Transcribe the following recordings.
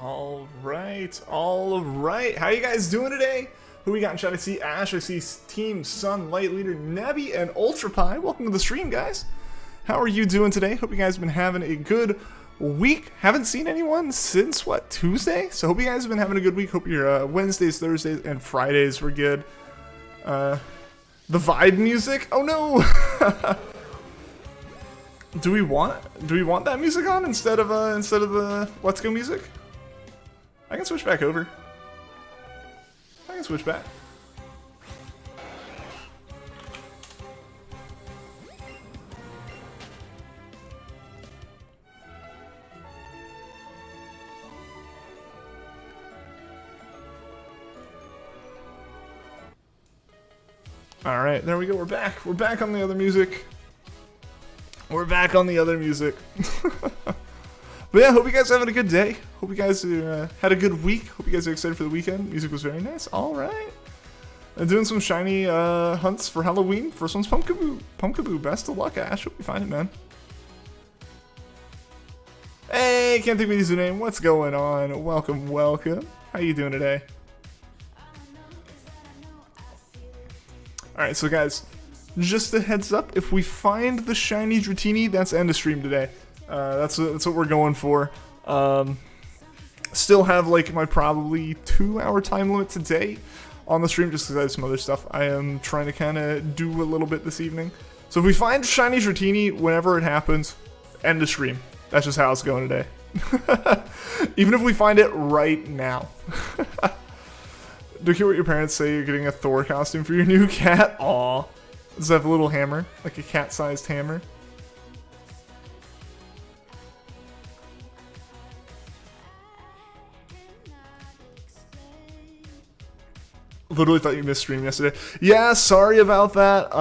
All right. How you guys doing today? Who we got in chat? I see Ash, I see Team Sun, Light Leader, Nebby, and Ultra Pie. Welcome to the stream, guys. How are you doing today? Hope you guys have been having a good week. Haven't seen anyone since, what, Tuesday? So hope you guys have been having a good week. Hope your Wednesdays, Thursdays, and Fridays were good. The Vibe music? Oh no! Do we want that music on instead of the Let's Go music? I can switch back over. I can switch back. All right, there we go. We're back. We're back on the other music. We're back on the other music. But yeah, hope you guys are having a good day. Hope you guys had a good week. Hope you guys are excited for the weekend. Music was very nice. All right. I'm doing some shiny hunts for Halloween. First one's Pumpkaboo. Pumpkaboo, best of luck, Ash. Hope you find it, man. Hey, can't think of his name. What's going on? Welcome, welcome. How you doing today? All right, so guys, just a heads up, if we find the shiny Dratini, that's end of stream today. That's what we're going for. Still have like my probably 2-hour time limit today on the stream just because I have some other stuff I am trying to kind of do a little bit this evening. So if we find shiny Dratini, whenever it happens, end of stream. That's just how it's going today. Even if we find it right now. Do you hear what your parents say? You're getting a Thor costume for your new cat? Aw. Does it have a little hammer? Like a cat-sized hammer? Literally thought you missed stream yesterday. Yeah, sorry about that.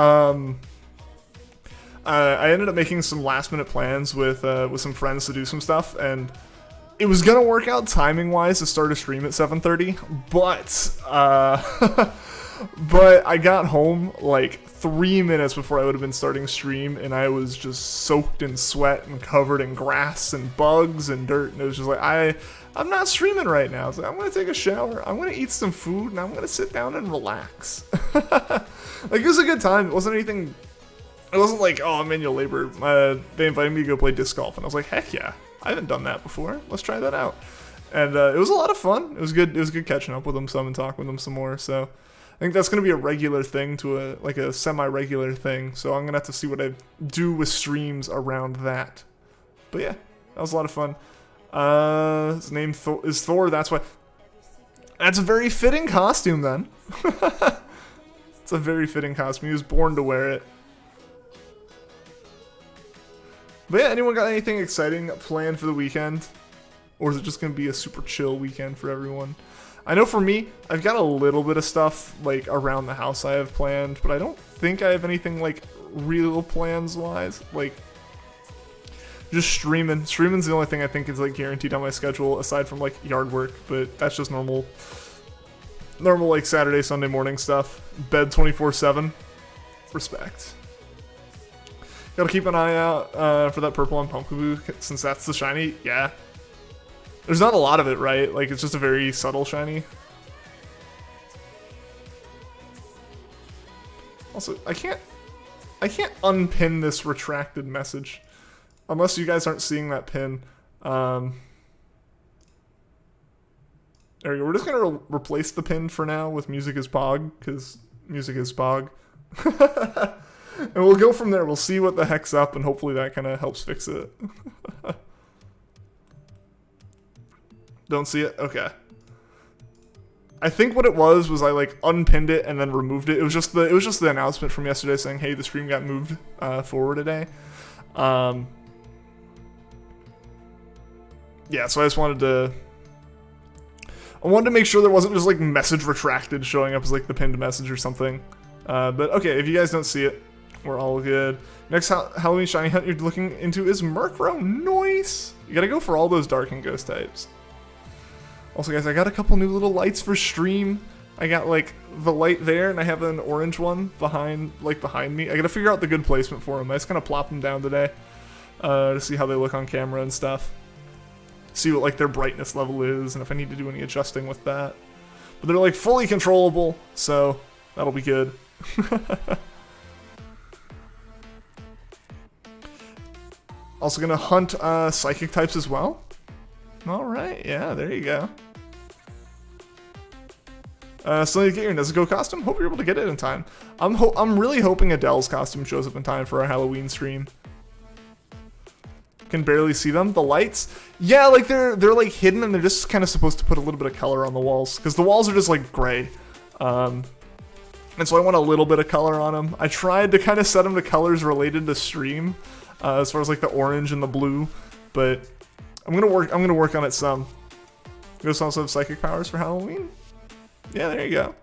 I ended up making some last-minute plans with some friends to do some stuff, and it was gonna work out timing-wise to start a stream at 7:30, but but I got home like 3 minutes before I would have been starting stream, and I was just soaked in sweat and covered in grass and bugs and dirt, and it was just like, I'm not streaming right now. So I'm gonna take a shower, I'm gonna eat some food, and I'm gonna sit down and relax. Like, it was a good time. It wasn't anything. It wasn't like, oh, manual labor. They invited me to go play disc golf, and I was like, heck yeah, I haven't done that before. Let's try that out. And it was a lot of fun. It was good. It was good catching up with them some and talking with them some more. So I think that's gonna be a regular thing to a semi-regular thing. So I'm gonna have to see what I do with streams around that. But yeah, that was a lot of fun. His name is Thor. That's why. That's a very fitting costume then. It's a very fitting costume. He was born to wear it. But yeah, anyone got anything exciting planned for the weekend? Or is it just going to be a super chill weekend for everyone? I know for me, I've got a little bit of stuff like around the house I have planned, but I don't think I have anything like real plans wise. Like, just streaming. Streaming's the only thing I think is like guaranteed on my schedule aside from like yard work, but that's just normal like Saturday, Sunday morning stuff. Bed 24/7. Respect. Gotta keep an eye out for that purple on Pumpkaboo, since that's the shiny. Yeah. There's not a lot of it, right? Like, it's just a very subtle shiny. Also, I can't unpin this retracted message. Unless you guys aren't seeing that pin. There we go. We're just gonna replace the pin for now with Music is Pog, because Music is Pog. And we'll go from there. We'll see what the heck's up, and hopefully that kind of helps fix it. Don't see it? Okay. I think what it was I like unpinned it and then removed it. It was just the announcement from yesterday saying, hey, the stream got moved forward today. Yeah, so I just wanted to make sure there wasn't just like message retracted showing up as like the pinned message or something. But okay, if you guys don't see it, we're all good. Next Halloween shiny hunt you're looking into is Murkrow. Nice! You gotta go for all those dark and ghost types. Also, guys, I got a couple new little lights for stream. I got like the light there, and I have an orange one behind me. I gotta figure out the good placement for them. I just kind of plopped them down today to see how they look on camera and stuff. see what like their brightness level is and if I need to do any adjusting with that. But they're like fully controllable, so that'll be good. Also gonna hunt psychic types as well. All right, yeah, there you go. So you get your Nezuko costume. Hope you're able to get it in time. I'm really hoping Adele's costume shows up in time for our Halloween stream. Can barely see them. The lights, yeah, like they're like hidden and they're just kind of supposed to put a little bit of color on the walls because the walls are just like gray. And so I want a little bit of color on them. I tried to kind of set them to colors related to stream, as far as like the orange and the blue, but I'm gonna work on it some. Ghosts also have psychic powers for Halloween. Yeah, there you go.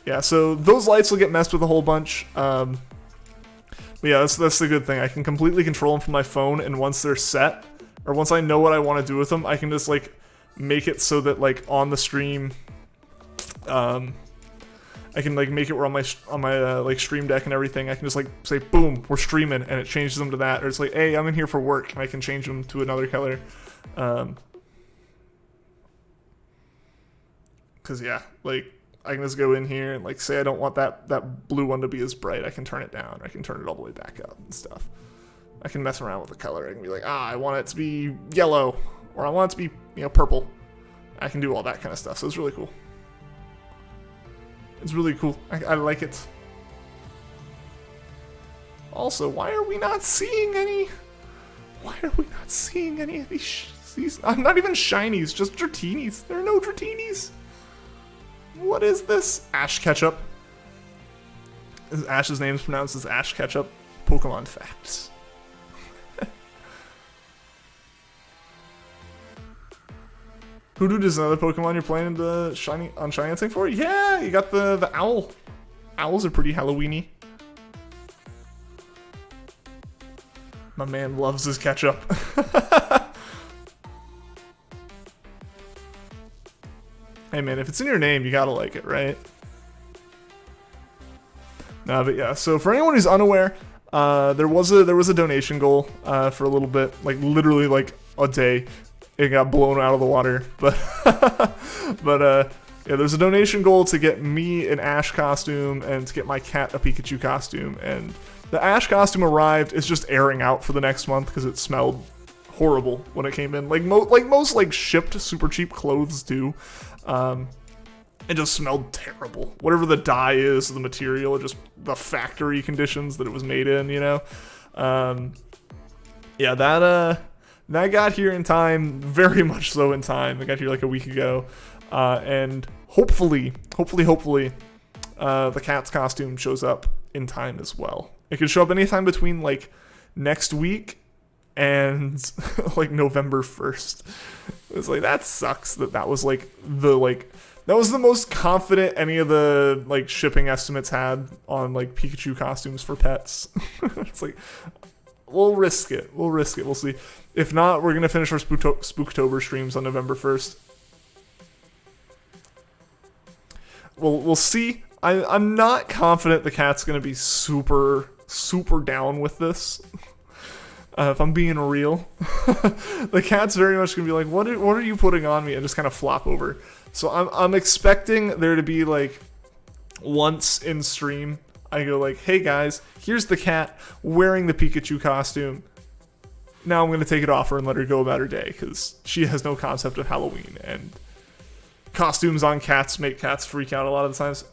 Yeah, so those lights will get messed with a whole bunch. But yeah, that's the good thing. I can completely control them from my phone, and once they're set, or once I know what I want to do with them, I can just like make it so that like on the stream, I can like make it where on my like stream deck and everything, I can just like say boom, we're streaming, and it changes them to that. Or it's like, hey, I'm in here for work, and I can change them to another color. Cause yeah, like I can just go in here and like say I don't want that blue one to be as bright. I can turn it down. Or I can turn it all the way back up and stuff. I can mess around with the color. I can be like, I want it to be yellow, or I want it to be purple. I can do all that kind of stuff. So it's really cool. It's really cool. I like it. Also, why are we not seeing any? Why are we not seeing any of these? I'm not even shinies, just Dratinis. There are no Dratinis. What is this? Ash Ketchup. Ash's name is pronounced as Ash Ketchup. Pokemon facts. Hoodoo is another Pokemon you're playing the shiny thing for? Yeah, you got the owl. Owls are pretty Halloweeny. My man loves his ketchup. Hey man, if it's in your name, you gotta like it, right? No, but yeah. So for anyone who's unaware, there was a donation goal for a little bit, like literally like a day. It got blown out of the water, but yeah, there's a donation goal to get me an Ash costume and to get my cat a Pikachu costume. And the Ash costume arrived. It's just airing out for the next month because it smelled horrible when it came in. Like most like shipped super cheap clothes do. It just smelled terrible. Whatever the dye is, the material, or just the factory conditions that it was made in, yeah, that got here in time, very much so in time. It got here like a week ago, and hopefully, the cat's costume shows up in time as well. It could show up anytime between like next week and like November 1st. It's like, that sucks that was like that was the most confident any of the like shipping estimates had on like Pikachu costumes for pets. It's like, we'll risk it. We'll see. If not, we're gonna finish our Spooktober streams on November 1st. We'll see. I'm not confident the cat's gonna be super down with this. If I'm being real, the cat's very much gonna be like, what are you putting on me, and just kind of flop over. So I'm expecting there to be like once in stream I go like, hey guys, here's the cat wearing the Pikachu costume. Now I'm gonna take it off her and let her go about her day because she has no concept of Halloween, and costumes on cats make cats freak out a lot of the times.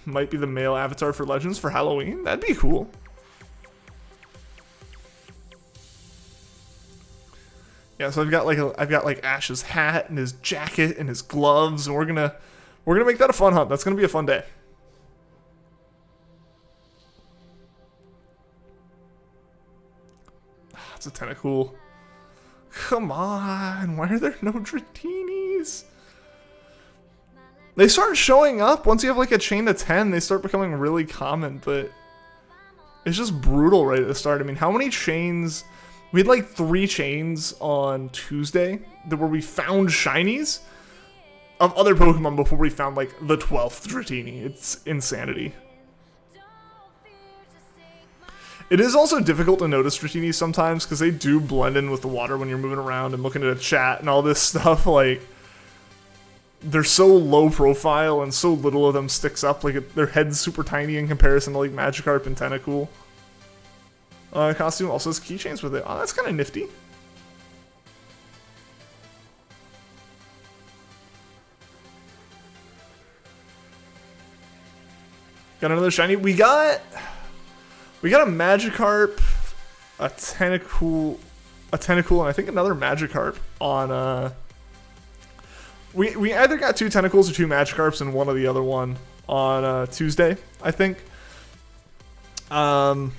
Might be the male avatar for Legends for Halloween. That'd be cool. Yeah, so I've got like Ash's hat and his jacket and his gloves, and we're gonna make that a fun hunt. That's gonna be a fun day. It's a tentacool. Come on, why are there no Dratinis? They start showing up once you have like a chain of 10. They start becoming really common, but it's just brutal right at the start. I mean, how many chains? We had like 3 chains on Tuesday where we found shinies of other Pokemon before we found like the 12th Dratini. It's insanity. It is also difficult to notice Dratinis sometimes because they do blend in with the water when you're moving around and looking at a chat and all this stuff. Like, they're so low profile and so little of them sticks up. Like, their head's super tiny in comparison to like Magikarp and Tentacool. Costume also has keychains with it. Oh, that's kind of nifty. Got another shiny. We got a Magikarp, a Tentacool, and I think another Magikarp on we either got 2 Tentacles or 2 Magikarps and one or the other one on Tuesday, I think. So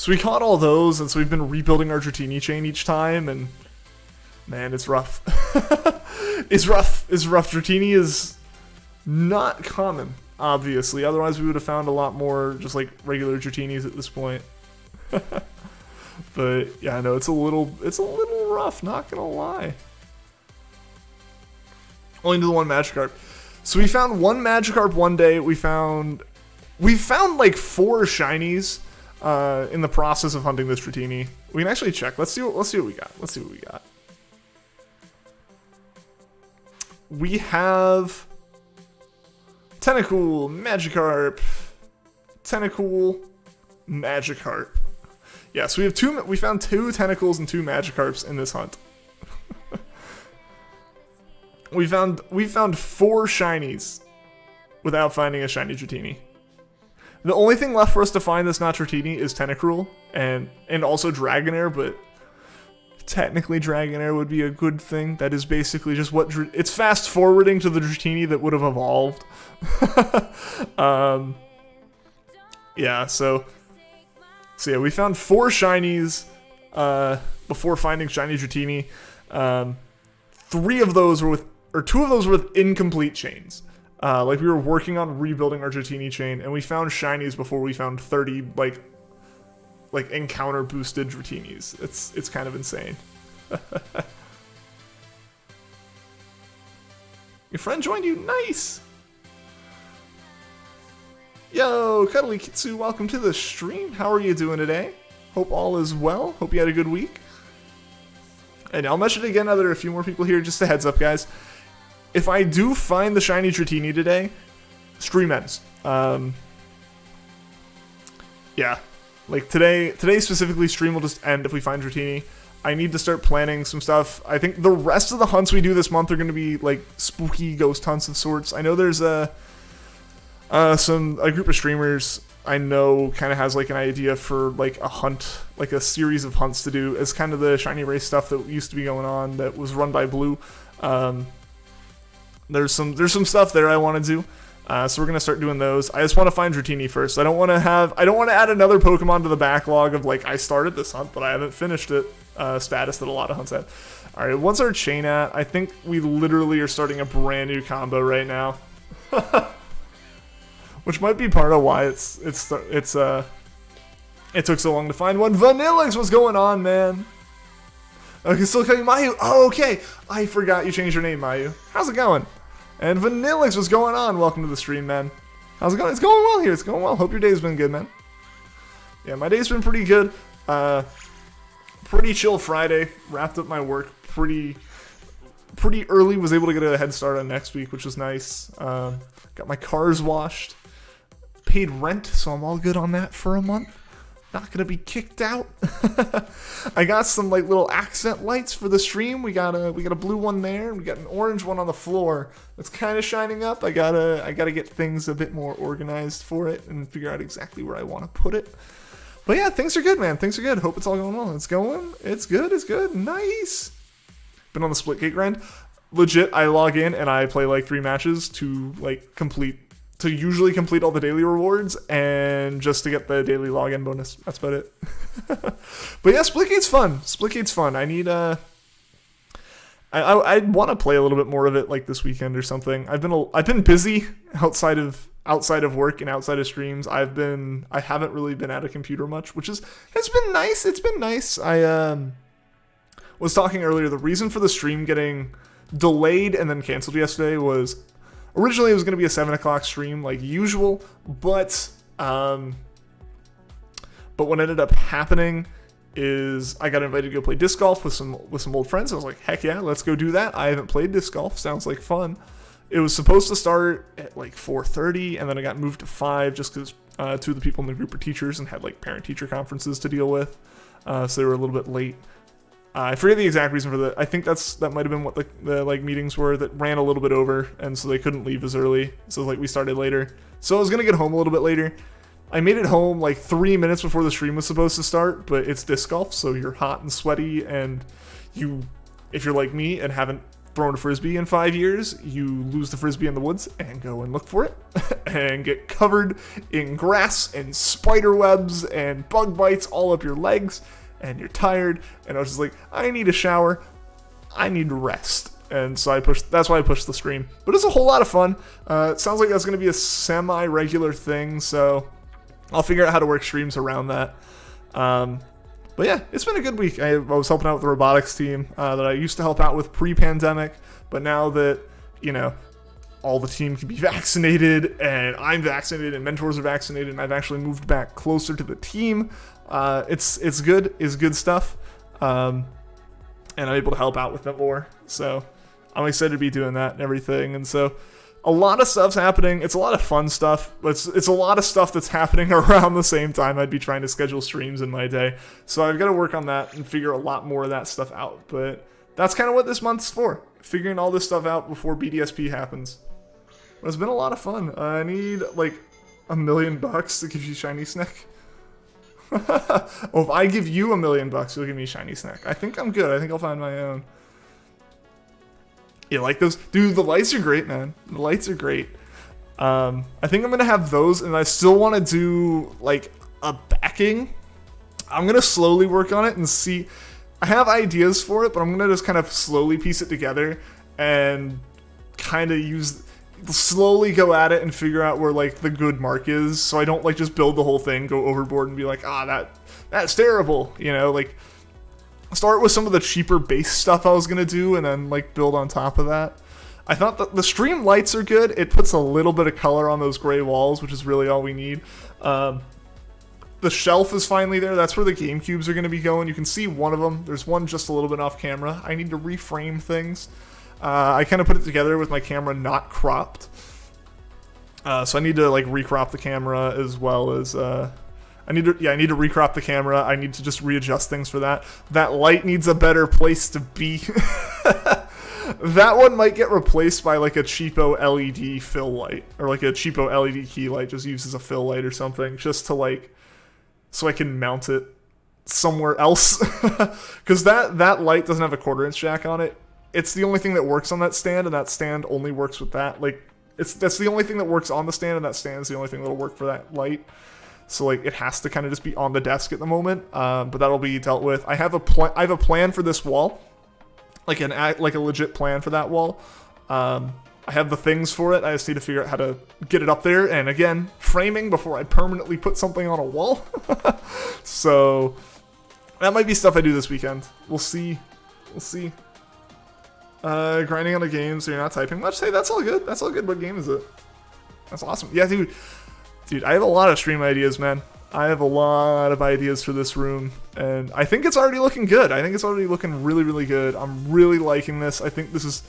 we caught all those, and so we've been rebuilding our Dratini chain each time, and man, it's rough. It's rough. Dratini is not common, obviously. Otherwise, we would have found a lot more just like regular Dratinis at this point. But yeah, no, it's a little rough. Not gonna lie. Only to the one Magikarp. So we found one Magikarp one day. We found like 4 shinies in the process of hunting this Dratini. We can actually check. Let's see what we got. We have Tentacool, Magikarp, Tentacool, Magikarp. Yeah, so we found 2 Tentacles and 2 Magikarps in this hunt. we found 4 shinies without finding a shiny Dratini. The only thing left for us to find that's not Dratini is Tentacruel and also Dragonair, but technically Dragonair would be a good thing. That is basically just what it's fast forwarding to the Dratini that would have evolved. Yeah, so yeah, we found 4 shinies before finding shiny Dratini. 2 of those were with incomplete chains. Like we were working on rebuilding our Dratini chain, and we found shinies before we found 30 like encounter boosted Dratinis. It's kind of insane. Your friend joined you, nice. Yo, Cuddly Kitsu, welcome to the stream. How are you doing today? Hope all is well. Hope you had a good week. And I'll mention it again now that there are a few more people here. Just a heads up, guys. If I do find the shiny Dratini today, stream ends. Yeah. Like today specifically, stream will just end if we find Dratini. I need to start planning some stuff. I think the rest of the hunts we do this month are going to be like spooky ghost hunts of sorts. I know there's a group of streamers I know kind of has like an idea for like a hunt, like a series of hunts to do as kind of the shiny race stuff that used to be going on that was run by Blue. There's some stuff there I want to do. So we're gonna start doing those. I just want to find Dratini first. I don't want to add another Pokemon to the backlog of like I started this hunt but I haven't finished it status that a lot of hunts have. All right, what's our chain at? I think we literally are starting a brand new combo right now, which might be part of why it took so long to find one. Vanillix, what's going on, man? Okay, still calling you Mayu. Oh, okay. I forgot you changed your name, Mayu. How's it going? And Vanillix, what's going on? Welcome to the stream, man. How's it going? It's going well here. It's going well. Hope your day's been good, man. Yeah, my day's been pretty good. Pretty chill Friday. Wrapped up my work pretty early. Was able to get a head start on next week, which was nice. Got my cars washed. Paid rent, so I'm all good on that for a month. Not gonna be kicked out. I got some like little accent lights for the stream. We got a blue one there. We got an orange one on the floor that's kind of shining up. I gotta get things a bit more organized for it and figure out exactly where I want to put it. But yeah, things are good, man. Things are good. Hope it's all going well. It's good. It's good. Nice. Been on the Splitgate grind. Legit, I log in and I play like 3 matches to usually complete all the daily rewards and just to get the daily login bonus. That's about it. But yeah, Splitgate's fun. I need I want to play a little bit more of it like this weekend or something. I've been busy outside of work and outside of streams. I haven't really been at a computer much, which has been nice. It's been nice. I was talking earlier, the reason for the stream getting delayed and then canceled yesterday was originally it was going to be a 7 o'clock stream like usual, but But what ended up happening is I got invited to go play disc golf with some old friends. I was like, heck yeah, let's go do that. I haven't played disc golf. Sounds like fun. It was supposed to start at like 4:30, and then it got moved to 5 just because two of the people in the group were teachers and had like parent-teacher conferences to deal with. So they were a little bit late. I forget the exact reason for that. I think that might have been what the like meetings were that ran a little bit over, and so they couldn't leave as early. So like we started later. So I was gonna get home a little bit later. I made it home like 3 minutes before the stream was supposed to start, but it's disc golf, so you're hot and sweaty, and if you're like me and haven't thrown a frisbee in 5 years, you lose the frisbee in the woods and go and look for it and get covered in grass and spider webs and bug bites all up your legs, and you're tired. And I was just like, I need a shower, I need rest. And so that's why I pushed the stream. But it's a whole lot of fun. It sounds like that's going to be a semi-regular thing, so I'll figure out how to work streams around that. But yeah, it's been a good week. I was helping out with the robotics team that I used to help out with pre-pandemic, but now that, all the team can be vaccinated, and I'm vaccinated, and mentors are vaccinated, and I've actually moved back closer to the team, it's good. It's good stuff. And I'm able to help out with it more. So I'm excited to be doing that and everything. And so a lot of stuff's happening. It's a lot of fun stuff, but it's a lot of stuff that's happening around the same time I'd be trying to schedule streams in my day. So I've got to work on that and figure a lot more of that stuff out. But that's kind of what this month's for, figuring all this stuff out before BDSP happens. But it's been a lot of fun. I need like $1 million to give you shiny snack. Oh, if I give you $1 million, you'll give me a shiny snack. I think I'm good. I think I'll find my own. Yeah, like those. Dude, the lights are great, man. The lights are great. I think I'm going to have those, and I still want to do, like, a backing. I'm going to slowly work on it and see. I have ideas for it, but I'm going to just kind of slowly piece it together and kind of slowly go at it and figure out where, like, the good mark is, so I don't, like, just build the whole thing, go overboard, and be like, that's terrible, like, start with some of the cheaper base stuff I was gonna do, and then, like, build on top of that. I thought that the stream lights are good. It puts a little bit of color on those gray walls, which is really all we need. The shelf is finally there. That's where the GameCubes are gonna be going. You can see one of them. There's one just a little bit off camera. I need to reframe things. I kind of put it together with my camera not cropped. So I need to like recrop the camera as well as I need to recrop the camera. I need to just readjust things for that. That light needs a better place to be. That one might get replaced by like a cheapo LED fill light, or like a cheapo LED key light just used as a fill light or something, just to like, so I can mount it somewhere else. Because that light doesn't have a 1/4-inch jack on it. It's the only thing that works on that stand, and that stand only works with that. Like, that's the only thing that works on the stand, and that stand is the only thing that'll work for that light. So like, it has to kind of just be on the desk at the moment. But that'll be dealt with. I have a plan for this wall, like a legit plan for that wall. I have the things for it. I just need to figure out how to get it up there. And again, framing before I permanently put something on a wall. So that might be stuff I do this weekend. We'll see. Grinding on a game so you're not typing much. Hey, that's all good. That's all good. What game is it? That's awesome. Yeah, dude, I have a lot of stream ideas, man. I have a lot of ideas for this room, and I think it's already looking good. I think it's already looking really, really good. I'm really liking this. I think this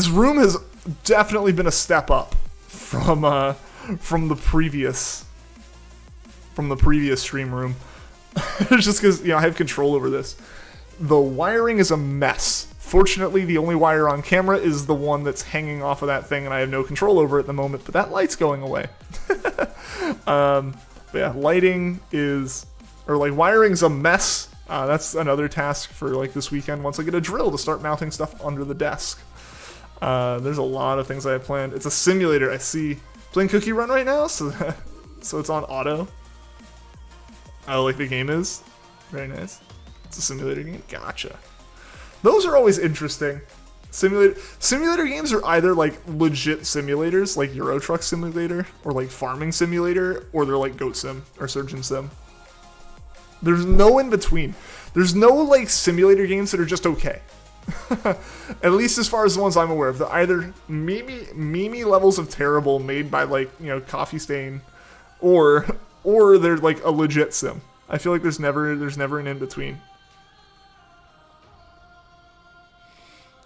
room has definitely been a step up from the previous stream room. Just because I have control over this. The wiring is a mess. Fortunately, the only wire on camera is the one that's hanging off of that thing, and I have no control over it at the moment, but that light's going away. But yeah, wiring's a mess. That's another task for like this weekend once I get a drill to start mounting stuff under the desk. There's a lot of things I have planned. It's a simulator. I see. Playing Cookie Run right now, so it's on auto. Oh, like the game is? Very nice. It's a simulator game? Gotcha. Those are always interesting. Simulator games are either like legit simulators, like Euro Truck Simulator, or like Farming Simulator, or they're like Goat Sim or Surgeon Sim. There's no in between. There's no like simulator games that are just okay. At least as far as the ones I'm aware of. They're either meme levels of terrible made by like, Coffee Stain, or they're like a legit sim. I feel like there's never an in between.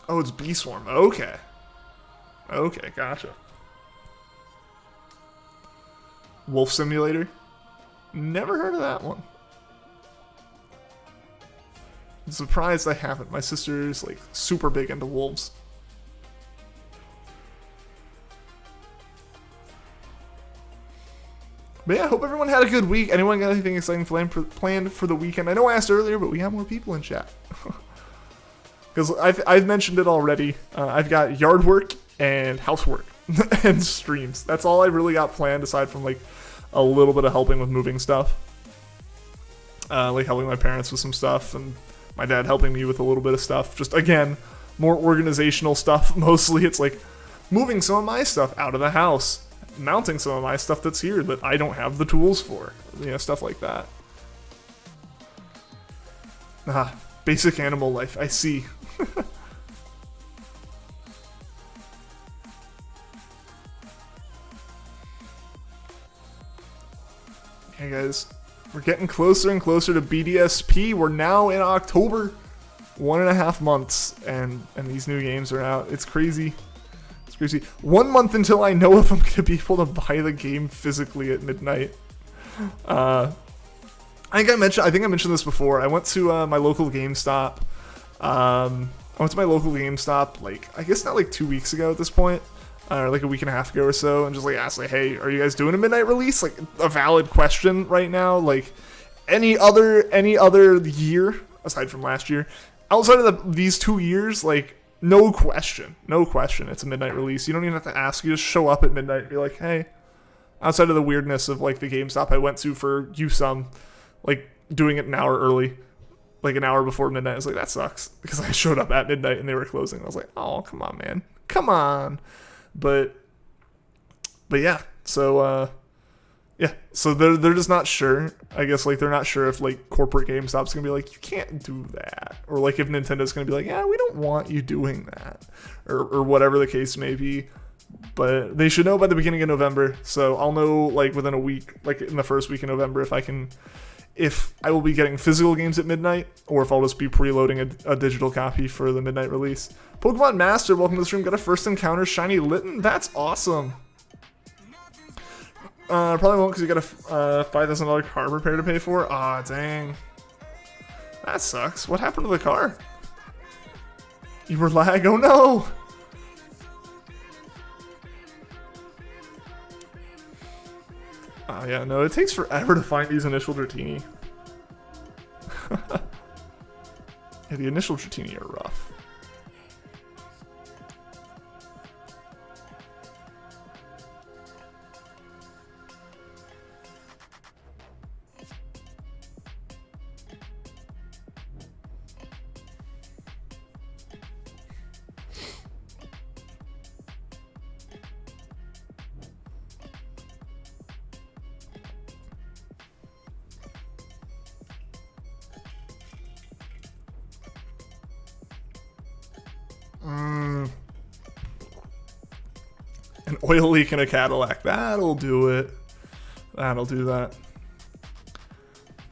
Oh, it's Bee Swarm. Okay. Okay, gotcha. Wolf Simulator? Never heard of that one. I'm surprised I haven't. My sister's like super big into wolves. But yeah, I hope everyone had a good week. Anyone got anything exciting planned for the weekend? I know I asked earlier, but we have more people in chat. Because I've mentioned it already. I've got yard work and housework and streams. That's all I really got planned aside from like a little bit of helping with moving stuff. Like helping my parents with some stuff and my dad helping me with a little bit of stuff. Just again, more organizational stuff. Mostly it's like moving some of my stuff out of the house. Mounting some of my stuff that's here that I don't have the tools for. You know, stuff like that. Basic animal life. I see. Hey guys, we're getting closer and closer to BDSP. We're now in October. 1.5 months and these new games are out. It's crazy. It's crazy. 1 month until I know if I'm gonna be able to buy the game physically at midnight. I think I mentioned this before. I went to my local GameStop. Like I guess not like 2 weeks ago at this point, or like a week and a half ago or so, and just like asked like, hey, are you guys doing a midnight release? Like a valid question right now. Like any other year aside from last year, outside of these 2 years, like no question, it's a midnight release. You don't even have to ask. You just show up at midnight and be like, hey. Outside of the weirdness of like the GameStop I went to for USUM, like doing it an hour early, like an hour before midnight. I was like, that sucks because I showed up at midnight and they were closing. I was like, oh, come on, man, come on. But yeah, so so they're just not sure. I guess like they're not sure if like corporate GameStop's gonna be like, you can't do that, or like if Nintendo's gonna be like, yeah, we don't want you doing that, or whatever the case may be. But they should know by the beginning of November, so I'll know like within a week, like in the first week of November, if I will be getting physical games at midnight, or if I'll just be preloading a digital copy for the midnight release. Pokemon Master, welcome to the stream. Got a first encounter shiny Litten. That's awesome. Probably won't because you got a $5,000 car repair to pay for. Aw, dang. That sucks. What happened to the car? You were lag? Oh no! Oh yeah, no, it takes forever to find these initial Dratini. Yeah, the initial Dratini are rough. An oil leak in a Cadillac. That'll do it. That'll do that.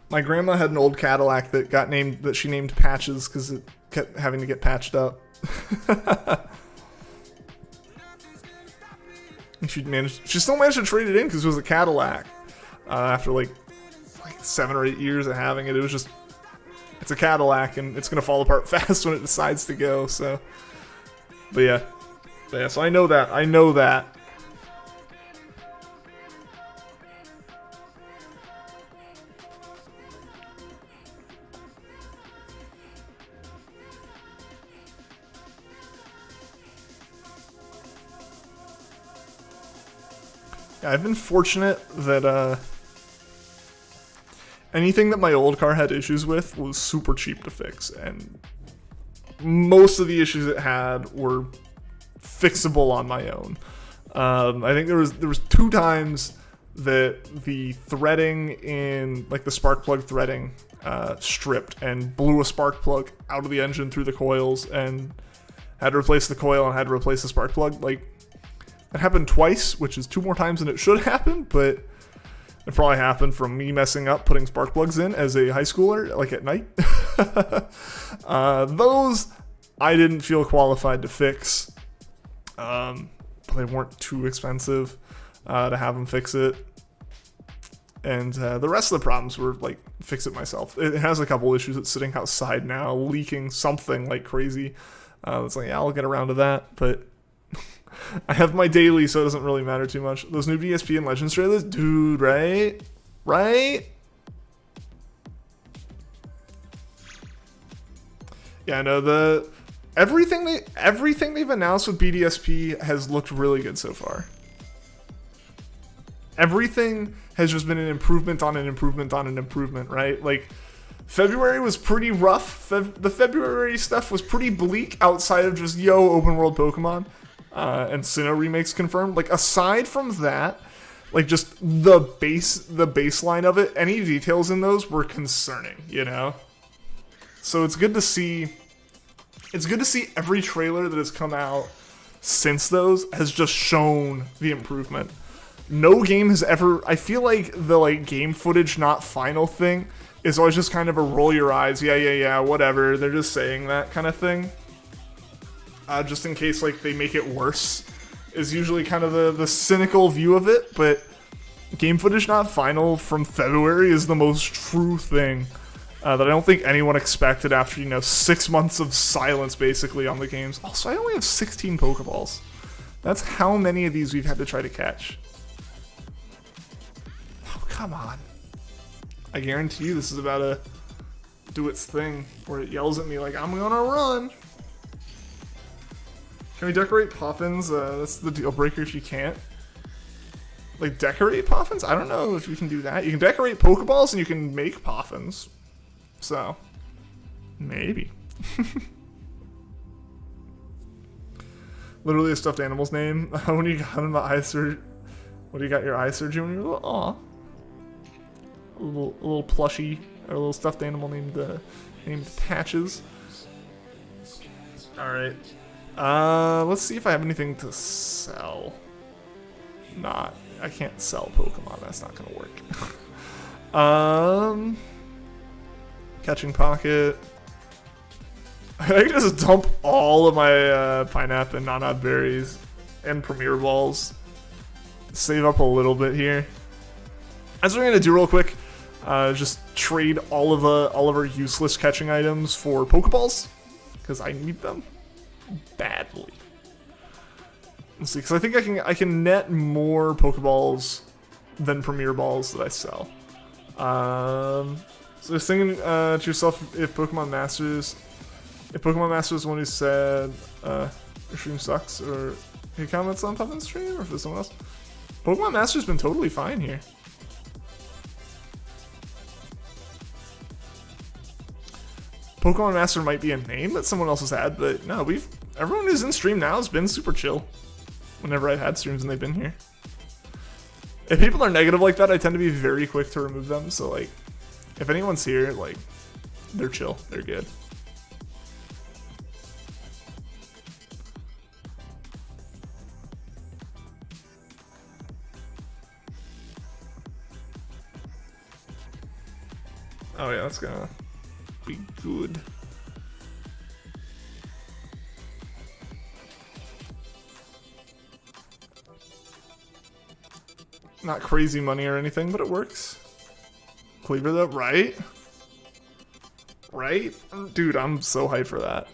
My grandma had an old Cadillac that she named Patches because it kept having to get patched up. And she still managed to trade it in because it was a Cadillac. After like 7 or 8 years of having it, it's a Cadillac and it's gonna fall apart fast when it decides to go. So, but yeah, so I know that. I've been fortunate that anything that my old car had issues with was super cheap to fix, and most of the issues it had were fixable on my own. I think there was 2 times that the threading in like the spark plug threading stripped and blew a spark plug out of the engine through the coils, and had to replace the coil and had to replace the spark plug. Like, that happened twice, which is 2 more times than it should happen, but It probably happened from me messing up putting spark plugs in as a high schooler, like at night. Those I didn't feel qualified to fix. But they weren't too expensive to have them fix it. And the rest of the problems were like, fix it myself. It has a couple issues. It's sitting outside now, leaking something like crazy. It's like, yeah, I'll get around to that. But I have my daily, so it doesn't really matter too much. Those new DSP and Legends trailers, dude, right? Right? Yeah, no, everything they've announced with BDSP has looked really good so far. Everything has just been an improvement on an improvement on an improvement, right? Like, February was pretty rough. The February stuff was pretty bleak outside of just, yo, open world Pokemon. And Sinnoh remakes confirmed. Like, aside from that, like, just the baseline of it, any details in those were concerning, you know? So it's good to see every trailer that has come out since those has just shown the improvement. No game has ever, I feel like the like game footage not final thing is always just kind of a roll your eyes, yeah, whatever, they're just saying that kind of thing. Just in case like they make it worse is usually kind of the cynical view of it, but game footage not final from February is the most true thing that I don't think anyone expected after, 6 months of silence basically on the games. Also, I only have 16 Pokeballs. That's how many of these we've had to try to catch. Come on. I guarantee you this is about to do its thing where it yells at me like, I'm gonna run. Can we decorate Poffins? That's the deal breaker if you can't. Like, decorate Poffins? I don't know if you can do that. You can decorate Pokeballs and you can make Poffins. So, maybe. Literally a stuffed animal's name. When you got in the eye surgery, when you got your eye surgery when you were little, aw. A little plushie, or a little stuffed animal named Patches. Alright. Let's see if I have anything to sell. I can't sell Pokemon, that's not gonna work. Catching Pocket. I can just dump all of my Pineapple and Nana berries and Premier Balls. Save up a little bit here. That's what we're gonna do real quick. Just trade all of our useless catching items for Pokeballs, because I need them badly. Let's see, because I think I can net more Pokeballs than Premier Balls that I sell. So just thinking to yourself, if Pokemon Masters the one who said your stream sucks, or he comments on Puffin's stream, or if there's someone else. Pokemon Master's been totally fine here. Pokemon Master might be a name that someone else has had, but no, everyone who's in stream now has been super chill. Whenever I've had streams and they've been here. If people are negative like that, I tend to be very quick to remove them. So like, if anyone's here, like, they're chill, they're good. Oh yeah, that's gonna be good. Not crazy money or anything, but it works. Cleaver that, right? Right? Dude, I'm so hyped for that.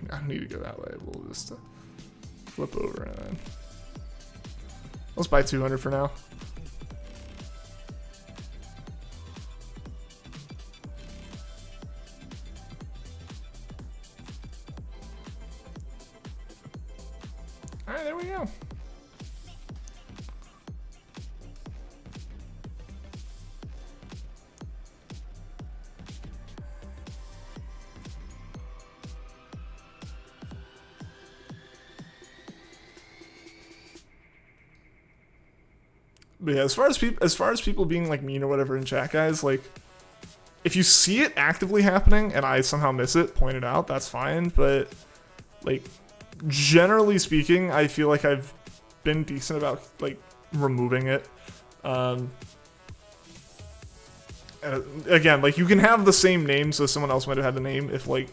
I don't need to go that way. We'll just flip over and then... Let's buy 200 for now. Alright, there we go. But yeah, as far as people being like mean or whatever in chat, guys, like if you see it actively happening and I somehow miss it, point it out. That's fine. But like generally speaking, I feel like I've been decent about like removing it. And again, like you can have the same name, so someone else might have had the name if like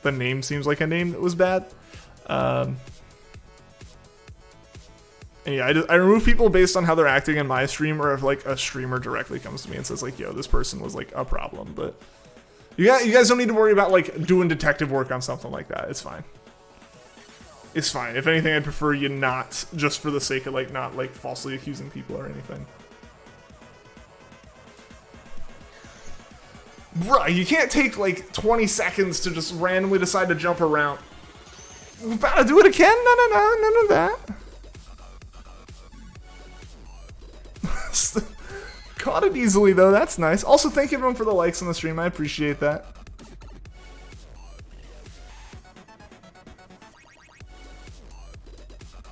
the name seems like a name that was bad. And yeah, I remove people based on how they're acting in my stream, or if like a streamer directly comes to me and says like, yo, this person was like a problem. But you guys don't need to worry about like doing detective work on something like that. It's fine. It's fine. If anything, I'd prefer you not, just for the sake of like not like falsely accusing people or anything. Bruh, you can't take like 20 seconds to just randomly decide to jump around. We're about to do it again? No, none of that. Caught it easily though, that's nice. Also, thank you everyone for the likes on the stream, I appreciate that.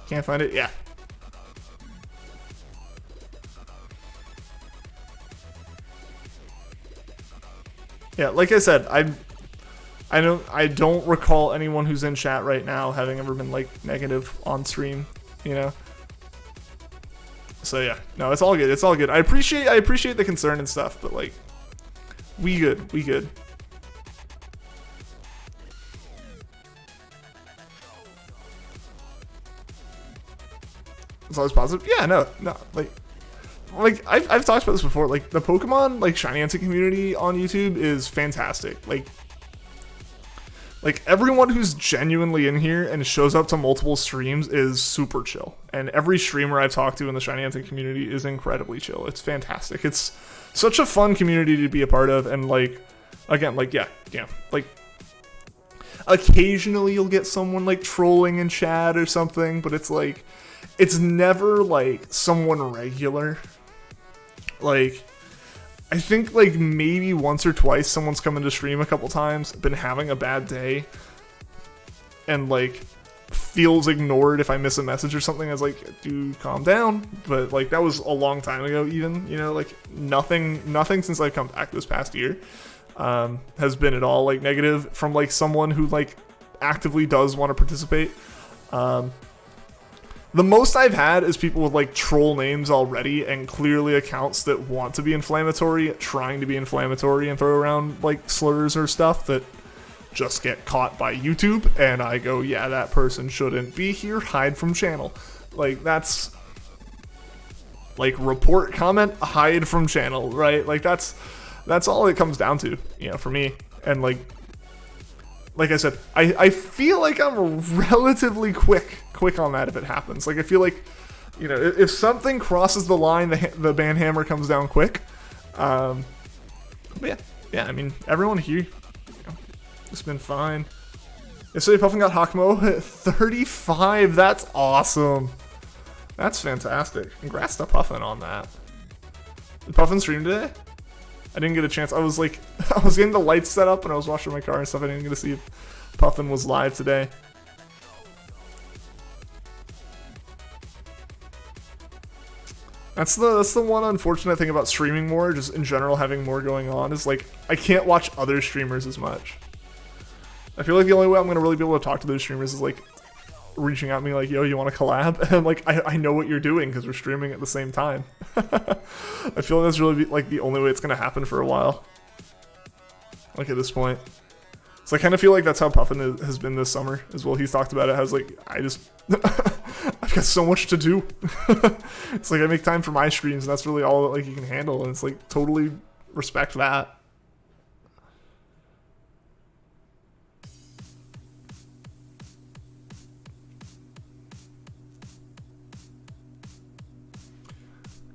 Can't find it? Yeah. Yeah, like I said, I don't recall anyone who's in chat right now having ever been like negative on stream, you know? So yeah, no, it's all good. It's all good. I appreciate the concern and stuff, but like, we good. It's always positive. Yeah, no, like I've talked about this before. Like the Pokemon like Shiny Antic community on YouTube is fantastic. Like everyone who's genuinely in here and shows up to multiple streams is super chill. And every streamer I've talked to in the Shiny Antic community is incredibly chill. It's fantastic. It's such a fun community to be a part of. And like, again, like, yeah, like occasionally you'll get someone like trolling in chat or something, but it's like, it's never like someone regular. Like, I think like maybe once or twice someone's come into stream a couple times, been having a bad day, and like feels ignored if I miss a message or something. I was like, dude, calm down. But like that was a long time ago even, you know, like nothing since I've come back this past year has been at all like negative from like someone who like actively does want to participate. The most I've had is people with like troll names already and clearly accounts that want to be inflammatory, trying to be inflammatory and throw around like slurs or stuff that just get caught by YouTube. And I go, yeah, that person shouldn't be here. Hide from channel. Like that's like report, comment, hide from channel, right? Like that's all it comes down to, you know, for me. And like I said, I feel like I'm relatively quick on that if it happens. Like I feel like, you know, if something crosses the line, the ban hammer comes down quick. But yeah. I mean, everyone here, you know, it's been fine. Yesterday, Puffin got Hakamo at 35. That's awesome. That's fantastic. Congrats to Puffin on that. Did Puffin stream today? I didn't get a chance. I was getting the lights set up and I was washing my car and stuff. I didn't get to see if Puffin was live today. That's the one unfortunate thing about streaming more, just in general having more going on, is like I can't watch other streamers as much. I feel like the only way I'm gonna really be able to talk to those streamers is like reaching out to me like, yo, you want to collab? And I'm like, I know what you're doing because we're streaming at the same time. I feel like that's really like the only way it's gonna happen for a while. Like at this point. So I kind of feel like that's how Puffin has been this summer as well. He's talked about it. I was like, I've got so much to do. It's like I make time for my streams, and that's really all that like you can handle. And it's like totally respect that.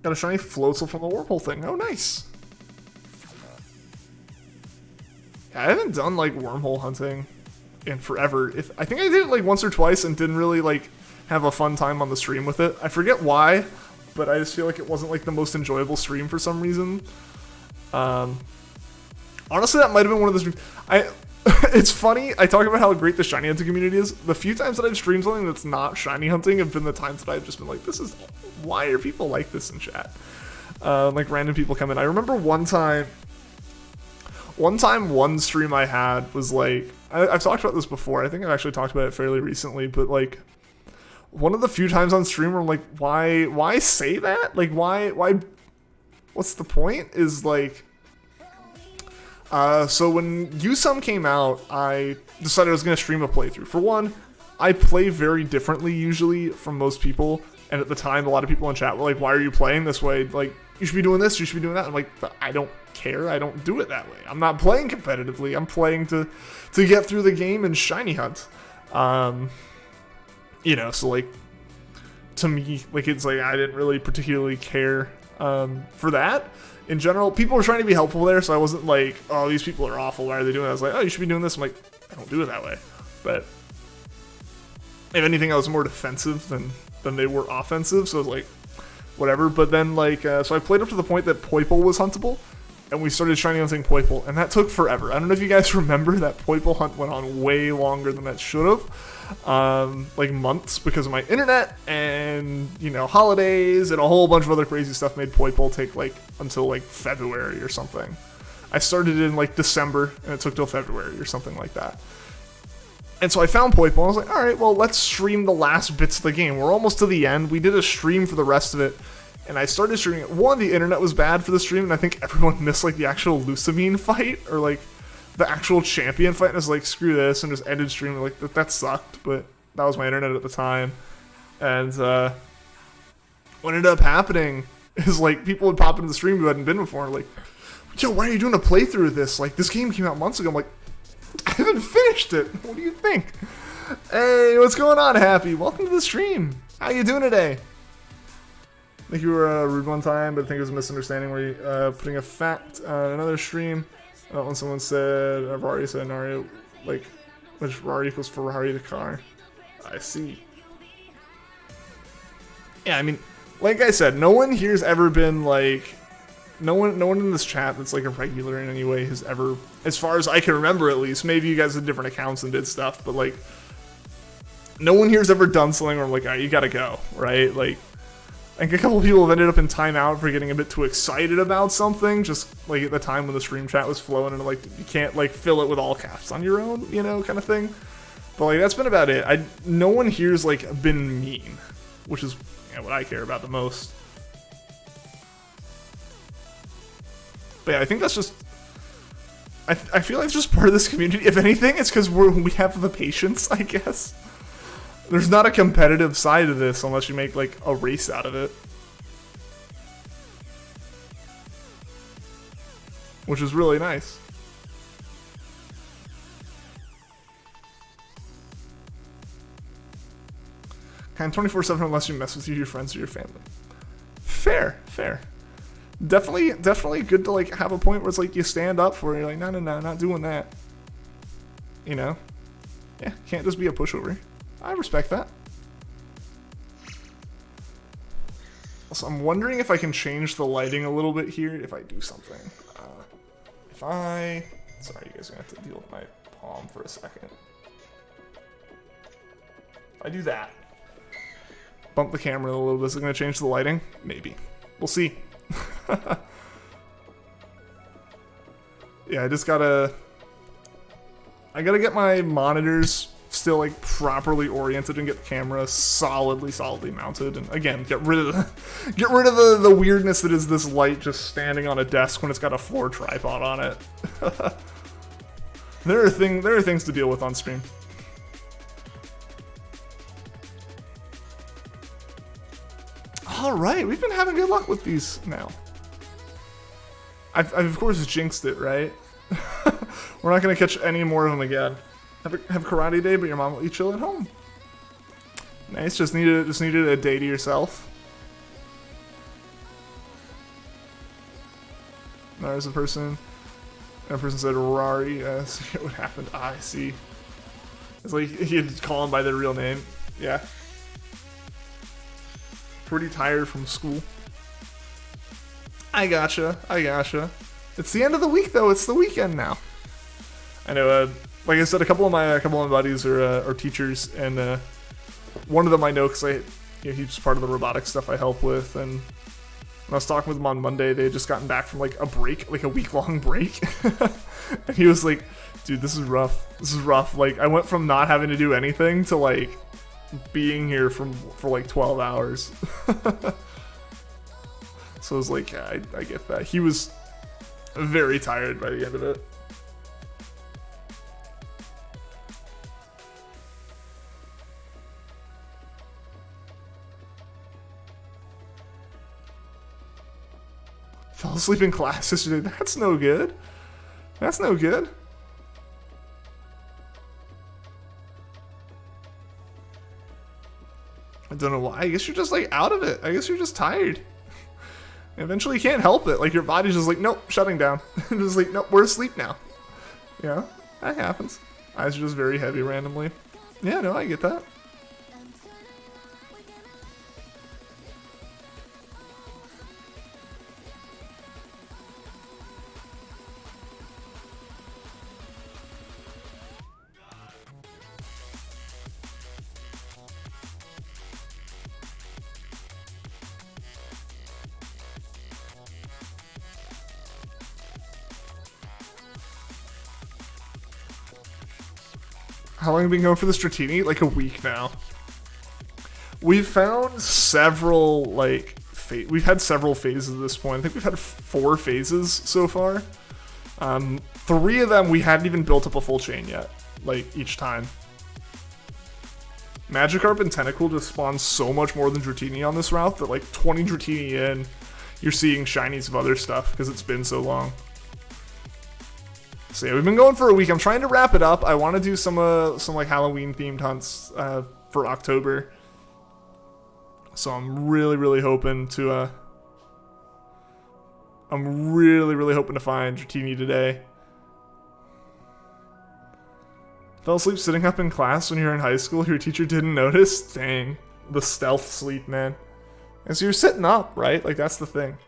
Got a shiny Floatzel from the Warpole thing. Oh, nice. I haven't done like wormhole hunting in forever. I think I did it like once or twice and didn't really like have a fun time on the stream with it. I forget why, but I just feel like it wasn't like the most enjoyable stream for some reason. Honestly, that might have been one of the streams. It's funny. I talk about how great the shiny hunting community is. The few times that I've streamed something that's not shiny hunting have been the times that I've just been like, why are people like this in chat? Like random people come in. I remember one time, one stream I had was like, I've talked about this before. I think I've actually talked about it fairly recently, but like one of the few times on stream where I'm like, why say that? Like, why, what's the point? Is like, so when Usum came out, I decided I was going to stream a playthrough. For one, I play very differently usually from most people, and at the time, a lot of people in chat were like, why are you playing this way? Like, you should be doing this, you should be doing that. I'm like, I don't care, I don't do it that way. I'm not playing competitively, I'm playing to get through the game and shiny hunt. You know, so like, to me, like, it's like, I didn't really particularly care for that. In general, people were trying to be helpful there, so I wasn't like, oh, these people are awful, why are they doing that? I was like, oh, you should be doing this. I'm like, I don't do it that way. But if anything, I was more defensive than they were offensive, so I was like, whatever. But then, like, so I played up to the point that Poiple was huntable, and we started shiny hunting Poiple, and that took forever. I don't know if you guys remember, that Poiple hunt went on way longer than that should have. Like months, because of my internet and, you know, holidays and a whole bunch of other crazy stuff made Poiple take like until like February or something. I started in like December and it took till February or something like that. And so I found Poiple and I was like, all right, well, let's stream the last bits of the game. We're almost to the end. We did a stream for the rest of it. And I started streaming it. One, the internet was bad for the stream, and I think everyone missed like the actual Lucamine fight, or like the actual champion fight, and was like, screw this, and just ended streaming. Like, that sucked, but that was my internet at the time. And what ended up happening is like people would pop into the stream who hadn't been before, like, yo, why are you doing a playthrough of this? Like, this game came out months ago. I'm like, I haven't finished it. What do you think? Hey, what's going on, Happy? Welcome to the stream. How you doing today? I think you were rude one time, but I think it was a misunderstanding where you putting a fact on another stream. When someone said, Rari said Nario, like, which Rari equals Ferrari the car. I see. Yeah, I mean, like I said, no one here's ever been like, no one in this chat that's like a regular in any way has ever, as far as I can remember at least, maybe you guys had different accounts and did stuff, but like, no one here's ever done something where I'm like, all right, you gotta go, right? Like a couple of people have ended up in timeout for getting a bit too excited about something, just like at the time when the stream chat was flowing and like you can't like fill it with all caps on your own, you know, kind of thing. But like that's been about it. No one here's like been mean, which is what I care about the most. But yeah, I think that's just, I feel like it's just part of this community. If anything, it's because we have the patience, I guess. There's not a competitive side to this unless you make like a race out of it. Which is really nice. Kind of 24/7 unless you mess with your friends or your family. Fair, fair. Definitely good to like have a point where it's like you stand up for it. You're like, no, not doing that. You know? Yeah, can't just be a pushover. I respect that. Also, I'm wondering if I can change the lighting a little bit here if I do something. Sorry, you guys are gonna have to deal with my palm for a second. If I do that, bump the camera a little bit, is it gonna change the lighting? Maybe. We'll see. Yeah, I gotta get my monitors still like properly oriented and get the camera solidly mounted, and again get rid of the weirdness that is this light just standing on a desk when it's got a floor tripod on it. there are things to deal with on stream. All right, we've been having good luck with these now. I've of course jinxed it, right? We're not gonna catch any more of them again. Have karate day, but your mom will let you chill at home. Nice. Just needed a day to yourself. There's a person. That person said Rari. See what happened. I see. It's like you'd call them by their real name. Yeah. Pretty tired from school. I gotcha. It's the end of the week though. It's the weekend now. I know. like I said, a couple of my buddies are teachers, and one of them I know because he's part of the robotics stuff I help with, and when I was talking with him on Monday, they had just gotten back from like a break, like a week-long break, and he was like, "Dude, this is rough. This is rough. Like I went from not having to do anything to like being here for like 12 hours." So I was like, yeah, I get that. He was very tired by the end of it. Fell asleep in class yesterday. That's no good. That's no good. I don't know why. I guess you're just like out of it. I guess you're just tired. Eventually you can't help it. Like your body's just like, nope, shutting down. Just like, nope, we're asleep now. Yeah, that happens. Eyes are just very heavy randomly. Yeah, no, I get that. How long have you been going for this Dratini? Like a week now. We've found several, like, we've had several phases at this point. I think we've had 4 phases so far. 3 of them we hadn't even built up a full chain yet, like, each time. Magikarp and Tentacool just spawn so much more than Dratini on this route that, like, 20 Dratini in, you're seeing shinies of other stuff because it's been so long. So yeah, we've been going for a week. I'm trying to wrap it up. I want to do some like Halloween themed hunts for October. So I'm really hoping to find Dratini today. Fell asleep sitting up in class when you were in high school. Your teacher didn't notice. Dang, the stealth sleep, man. And so you're sitting up, right? Like that's the thing.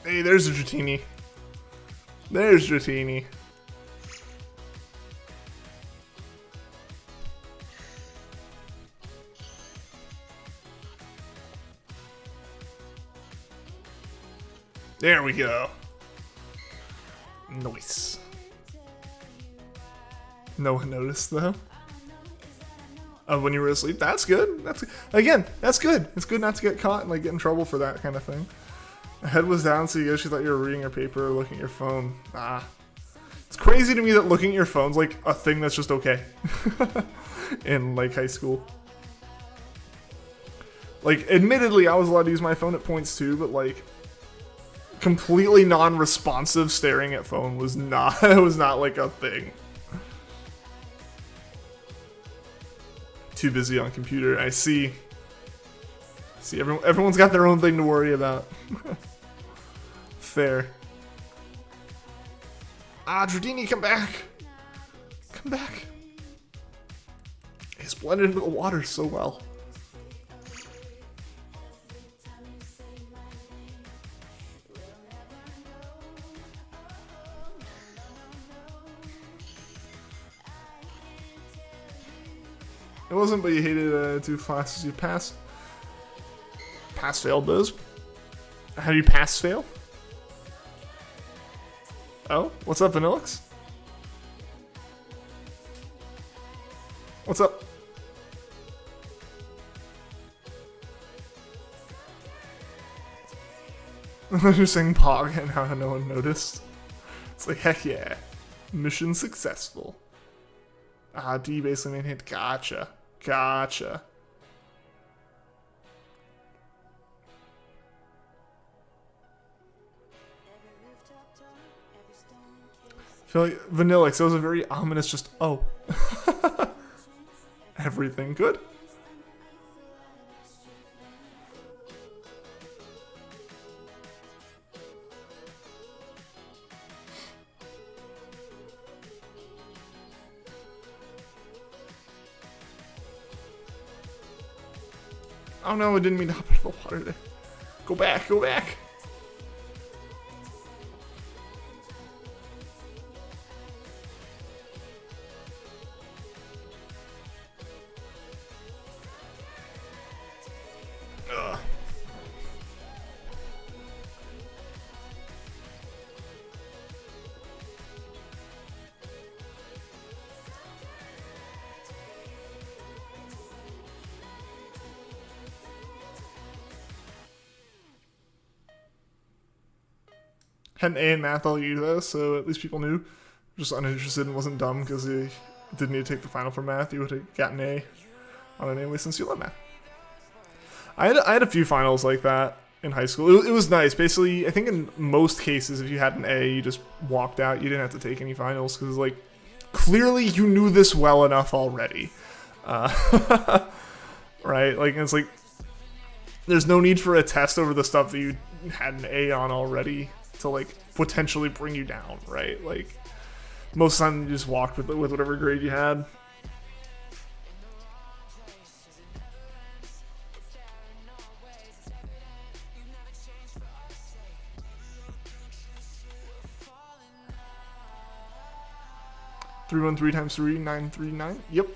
Hey, there's a Dratini. There's Dratini. There we go. Nice. No one noticed though. When you were asleep, that's good. Again, that's good. It's good not to get caught and like get in trouble for that kind of thing. My head was down, so you guess you thought you were reading your paper or looking at your phone. It's crazy to me that looking at your phone's like a thing that's just okay in like high school. Like, admittedly, I was allowed to use my phone at points too, but like completely non-responsive staring at phone was not like a thing. Too busy on computer. I see. Everyone's got their own thing to worry about. Fair. Dratini, come back! Come back! He's blended into the water so well. It wasn't, but you hated 2 classes you passed. Pass-failed those? How do you pass-fail? Oh, what's up, Vanillix? What's up? You're saying Pog and how no one noticed. It's like, heck yeah. Mission successful. D basically made hit. Gotcha. Gotcha. I feel like Vanillix, that was a very ominous just, oh. Everything good? Oh no, I didn't mean to hop into the water there. Go back, go back. Ugh. Had an A in math all year though, so at least people knew. Just uninterested and wasn't dumb because he didn't need to take the final for math. You would have gotten an A on it anyway since you love math. I had a few finals like that in high school. It was nice. Basically, I think in most cases, if you had an A, you just walked out. You didn't have to take any finals because like clearly you knew this well enough already, right? Like it's like there's no need for a test over the stuff that you had an A on already to like potentially bring you down, right? Like most of the time you just walked with whatever grade you had. Three one three times 3 939. Yep. It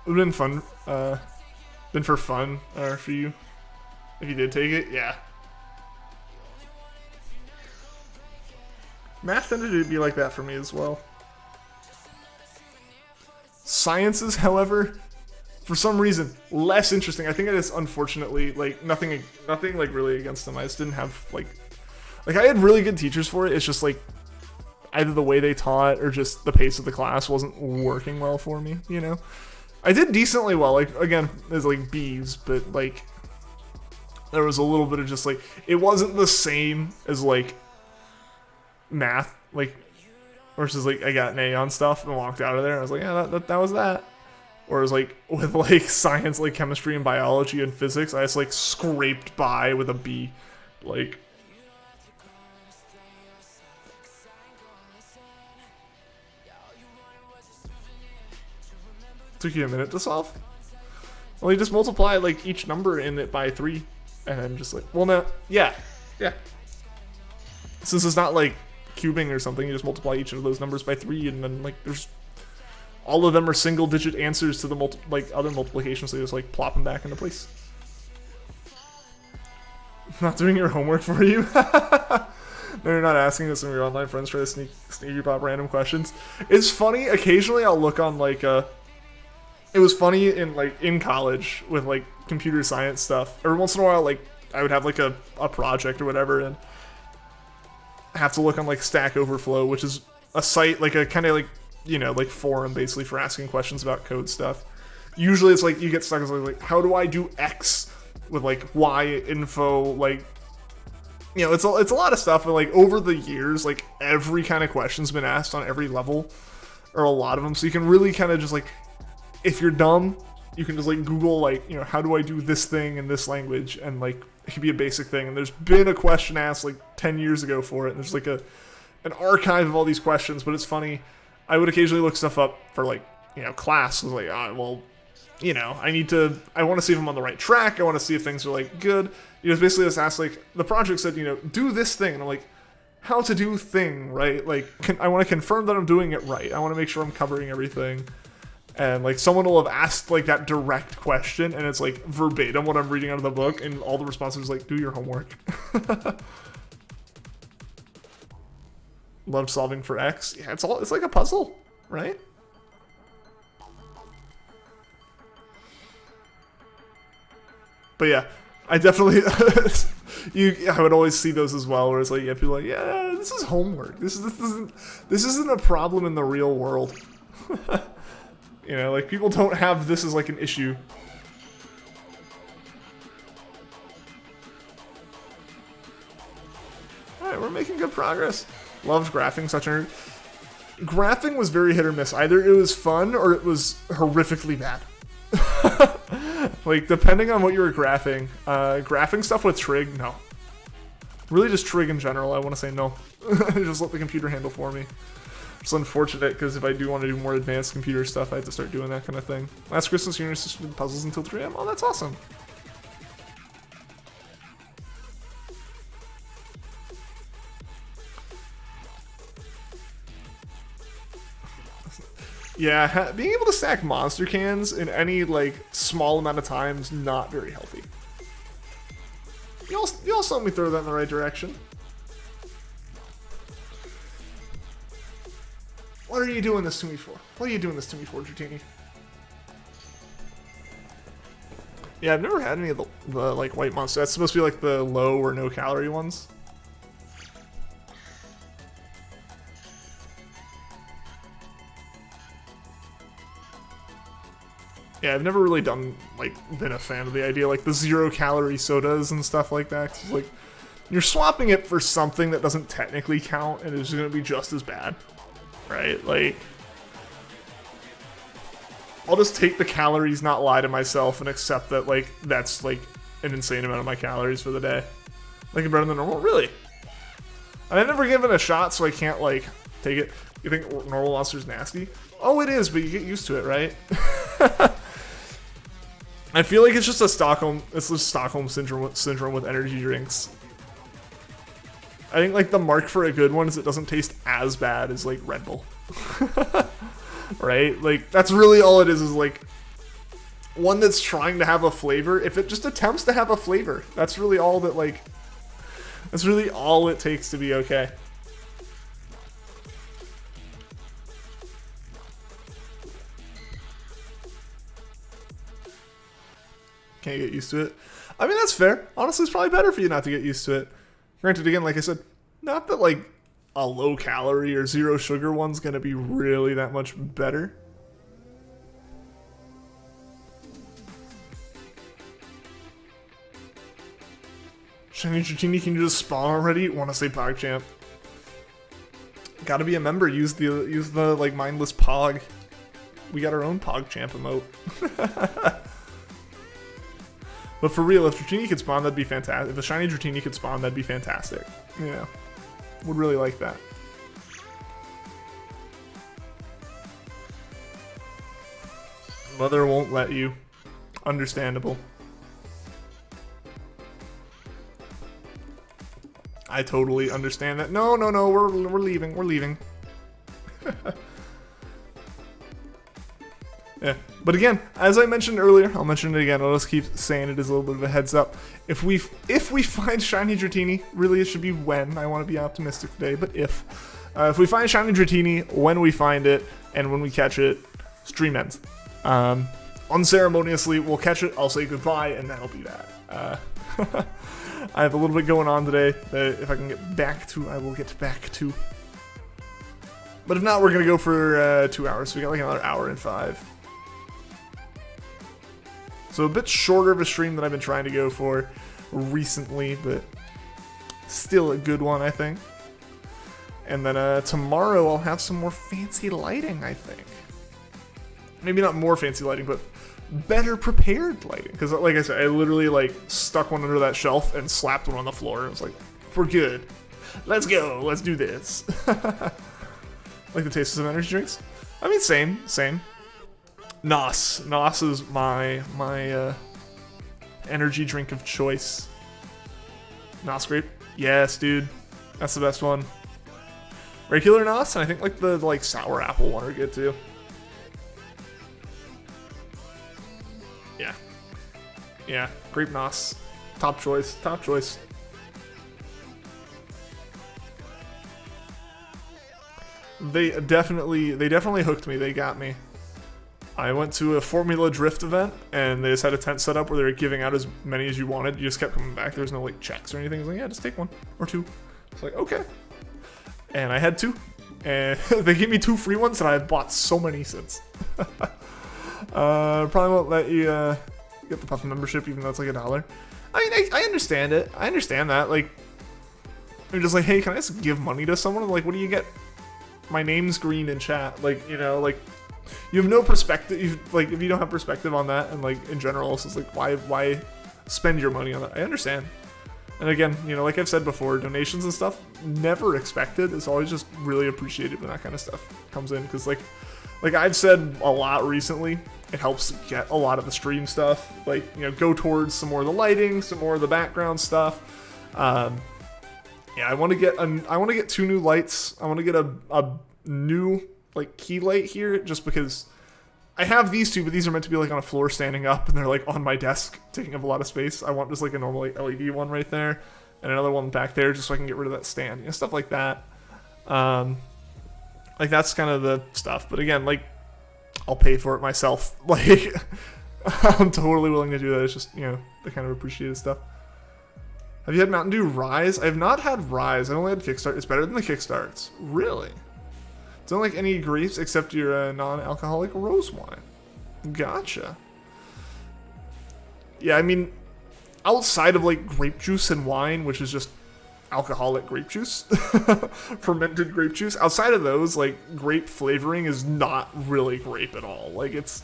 would have been fun. Been for fun for you if you did take it. Yeah. Math tended to be like that for me as well. Sciences, however, for some reason, less interesting. I think it is unfortunately like nothing like really against them. I just didn't have like I had really good teachers for it. It's just like either the way they taught or just the pace of the class wasn't working well for me, you know? I did decently well, like, again, there's like B's, but like, there was a little bit of just like, it wasn't the same as like math, like, versus like, I got an A on stuff and walked out of there and I was like, yeah, that was that. Or it was like, with like science, like chemistry and biology and physics, I just like scraped by with a B, like, took you a minute to solve? Well, you just multiply like each number in it by 3, and then just like, well, no, yeah. Since it's not like cubing or something, you just multiply each of those numbers by 3, and then like there's all of them are single-digit answers to the other multiplications, so you just like plop them back into place. Not doing your homework for you. No, you're not asking this when your online friends try to sneak you pop random questions. It's funny. Occasionally, I'll look on like it was funny in college with like computer science stuff. Every once in a while, like I would have like a project or whatever, and I have to look on like Stack Overflow, which is a site like a kind of like, you know, like forum basically for asking questions about code stuff. Usually it's like you get stuck as like, how do I do X with like Y info, like, you know, it's a lot of stuff. And like over the years, like every kind of question's been asked on every level, or a lot of them. So you can really kind of just like, if you're dumb, you can just like Google like, you know, how do I do this thing in this language, and like it could be a basic thing. And there's been a question asked like 10 years ago for it, and there's like an archive of all these questions. But it's funny, I would occasionally look stuff up for like, you know, class. I was like, well, you know, I want to see if I'm on the right track. I want to see if things are like good. You know, basically just ask like, the project said, you know, do this thing, and I'm like, how to do thing, right? Like, I want to confirm that I'm doing it right. I want to make sure I'm covering everything. And like someone will have asked like that direct question, and it's like verbatim what I'm reading out of the book, and all the responses is like, do your homework. Love solving for X. Yeah, it's like a puzzle, right? But yeah, I definitely I would always see those as well, where it's like, yeah, people are like, yeah, this is homework. This isn't a problem in the real world. You know, like people don't have this as like an issue. Alright, we're making good progress. Loved graphing, such a nerd. Graphing was very hit or miss. Either it was fun or it was horrifically bad. Like, depending on what you were graphing. Graphing stuff with trig, no. Really just trig in general, I want to say no. Just let the computer handle for me. It's unfortunate because if I do want to do more advanced computer stuff, I have to start doing that kind of thing. Last Christmas, your sister did puzzles until 3 a.m. Oh, that's awesome. Yeah, being able to stack monster cans in any, like, small amount of time is not very healthy. You'll help me throw that in the right direction. What are you doing this to me for? What are you doing this to me for, Dratini? Yeah, I've never had any of the like, white monster. That's supposed to be, like, the low or no calorie ones. Yeah, I've never really been a fan of the idea, like the 0-calorie sodas and stuff like that. 'Cause, like, you're swapping it for something that doesn't technically count and is going to be just as bad, right? Like, I'll just take the calories, not lie to myself, and accept that, like, that's, like, an insane amount of my calories for the day. Like, better than normal? Really? I've never given it a shot, so I can't, like, take it. You think normal monster's nasty? Oh, it is, but you get used to it, right? I feel like it's just Stockholm syndrome with energy drinks. I think, like, the mark for a good one is it doesn't taste as bad as, like, Red Bull. Right? Like, that's really all it is, like, one that's trying to have a flavor. If it just attempts to have a flavor, that's really all that, like, that's really all it takes to be okay. Can't get used to it. I mean, that's fair. Honestly, it's probably better for you not to get used to it. Granted, again, like I said, not that, like, a low-calorie or zero-sugar one's gonna be really that much better. Shiny Dratini, can you just spawn already? Want to say PogChamp? Gotta be a member. Use the like mindless Pog. We got our own PogChamp emote. But for real, if Dratini could spawn, that'd be fantastic. If a shiny Dratini could spawn, that'd be fantastic. Yeah. Would really like that. Mother won't let you. Understandable. I totally understand that. No, we're leaving. We're leaving. Yeah, but again, as I mentioned earlier, I'll mention it again. I'll just keep saying it as a little bit of a heads up. If we find shiny Dratini, really it should be when. I want to be optimistic today, but if we find shiny Dratini, when we find it and when we catch it, stream ends. Unceremoniously, we'll catch it. I'll say goodbye, and that'll be that. I have a little bit going on today that if I can get back to, I will get back to. But if not, we're gonna go for 2 hours. So we got like another hour and 5. So a bit shorter of a stream than I've been trying to go for recently, but still a good one, I think. And then tomorrow I'll have some more fancy lighting, I think. Maybe not more fancy lighting, but better prepared lighting. Because like I said, I literally like stuck one under that shelf and slapped one on the floor. And I was like, we're good. Let's go. Let's do this. Like the taste of some energy drinks? I mean, same. Nos is my energy drink of choice. Nos grape? Yes, dude. That's the best one. Regular Nos, and I think like the sour apple one are good too. Yeah, grape Nos. Top choice. They definitely hooked me. They got me. I went to a Formula Drift event, and they just had a tent set up where they were giving out as many as you wanted. You just kept coming back. There was no like checks or anything. I was like, yeah, just take 1 or 2. It's like, okay. And I had 2. And they gave me 2 free ones, and I've bought so many since. Probably won't let you get the Puff membership, even though it's like $1. I mean, I understand it. I understand that. Like, you're just like, hey, can I just give money to someone? Like, what do you get? My name's green in chat. Like, you know, like, you have no perspective. Like, if you don't have perspective on that, and like in general, it's just like, why spend your money on that? I understand. And again, you know, like I've said before, donations and stuff, never expected. It's always just really appreciated when that kind of stuff comes in. Because like I've said a lot recently, it helps get a lot of the stream stuff. Like, you know, go towards some more of the lighting, some more of the background stuff. Yeah, I want to get 2 new lights. I want to get a new like key light here, just because I have these 2, but these are meant to be like on a floor standing up, and they're like on my desk, taking up a lot of space. I want just like a normal like, LED one right there, and another one back there, just so I can get rid of that stand, you know, stuff like that. Like that's kind of the stuff. But again, like I'll pay for it myself. Like I'm totally willing to do that. It's just, you know, the kind of appreciated stuff. Have you had Mountain Dew Rise? I have not had Rise. I only had Kickstart. It's better than the Kickstarts. Really? Don't like any grapes except your non-alcoholic rose wine. Gotcha. Yeah, I mean, outside of like grape juice and wine, which is just alcoholic grape juice, fermented grape juice, outside of those, like grape flavoring is not really grape at all. Like it's...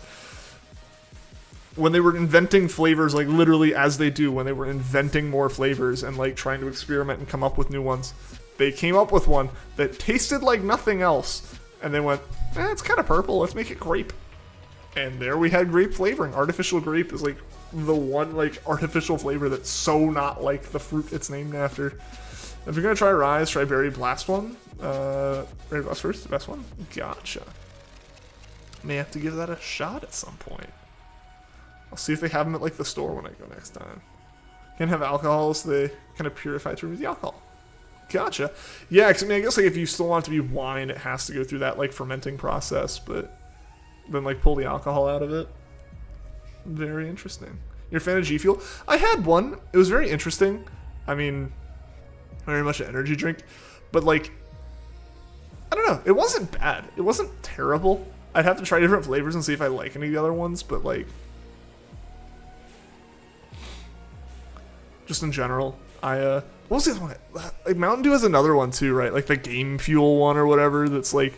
When they were inventing flavors, like literally as they do, when they were inventing more flavors and like trying to experiment and come up with new ones, they came up with one that tasted like nothing else, and they went, it's kind of purple, let's make it grape. And there we had grape flavoring. Artificial grape is like the one like artificial flavor that's so not like the fruit it's named after. If you're gonna try Rise, try Berry Blast one. Berry Blast first, the best one. Gotcha. May have to give that a shot at some point. I'll see if they have them at like the store when I go next time. Can't have alcohol, so they kind of purify to remove the alcohol. Gotcha. Yeah, cause, I mean, I guess like if you still want it to be wine, it has to go through that like fermenting process, but then like pull the alcohol out of it. Very interesting. You're a fan of G Fuel? I had one. It was very interesting. I mean, very much an energy drink, but like, I don't know. It wasn't bad. It wasn't terrible. I'd have to try different flavors and see if I like any of the other ones, but like, just in general, what was the other one? Like Mountain Dew has another one too, right? Like the Game Fuel one or whatever. That's like,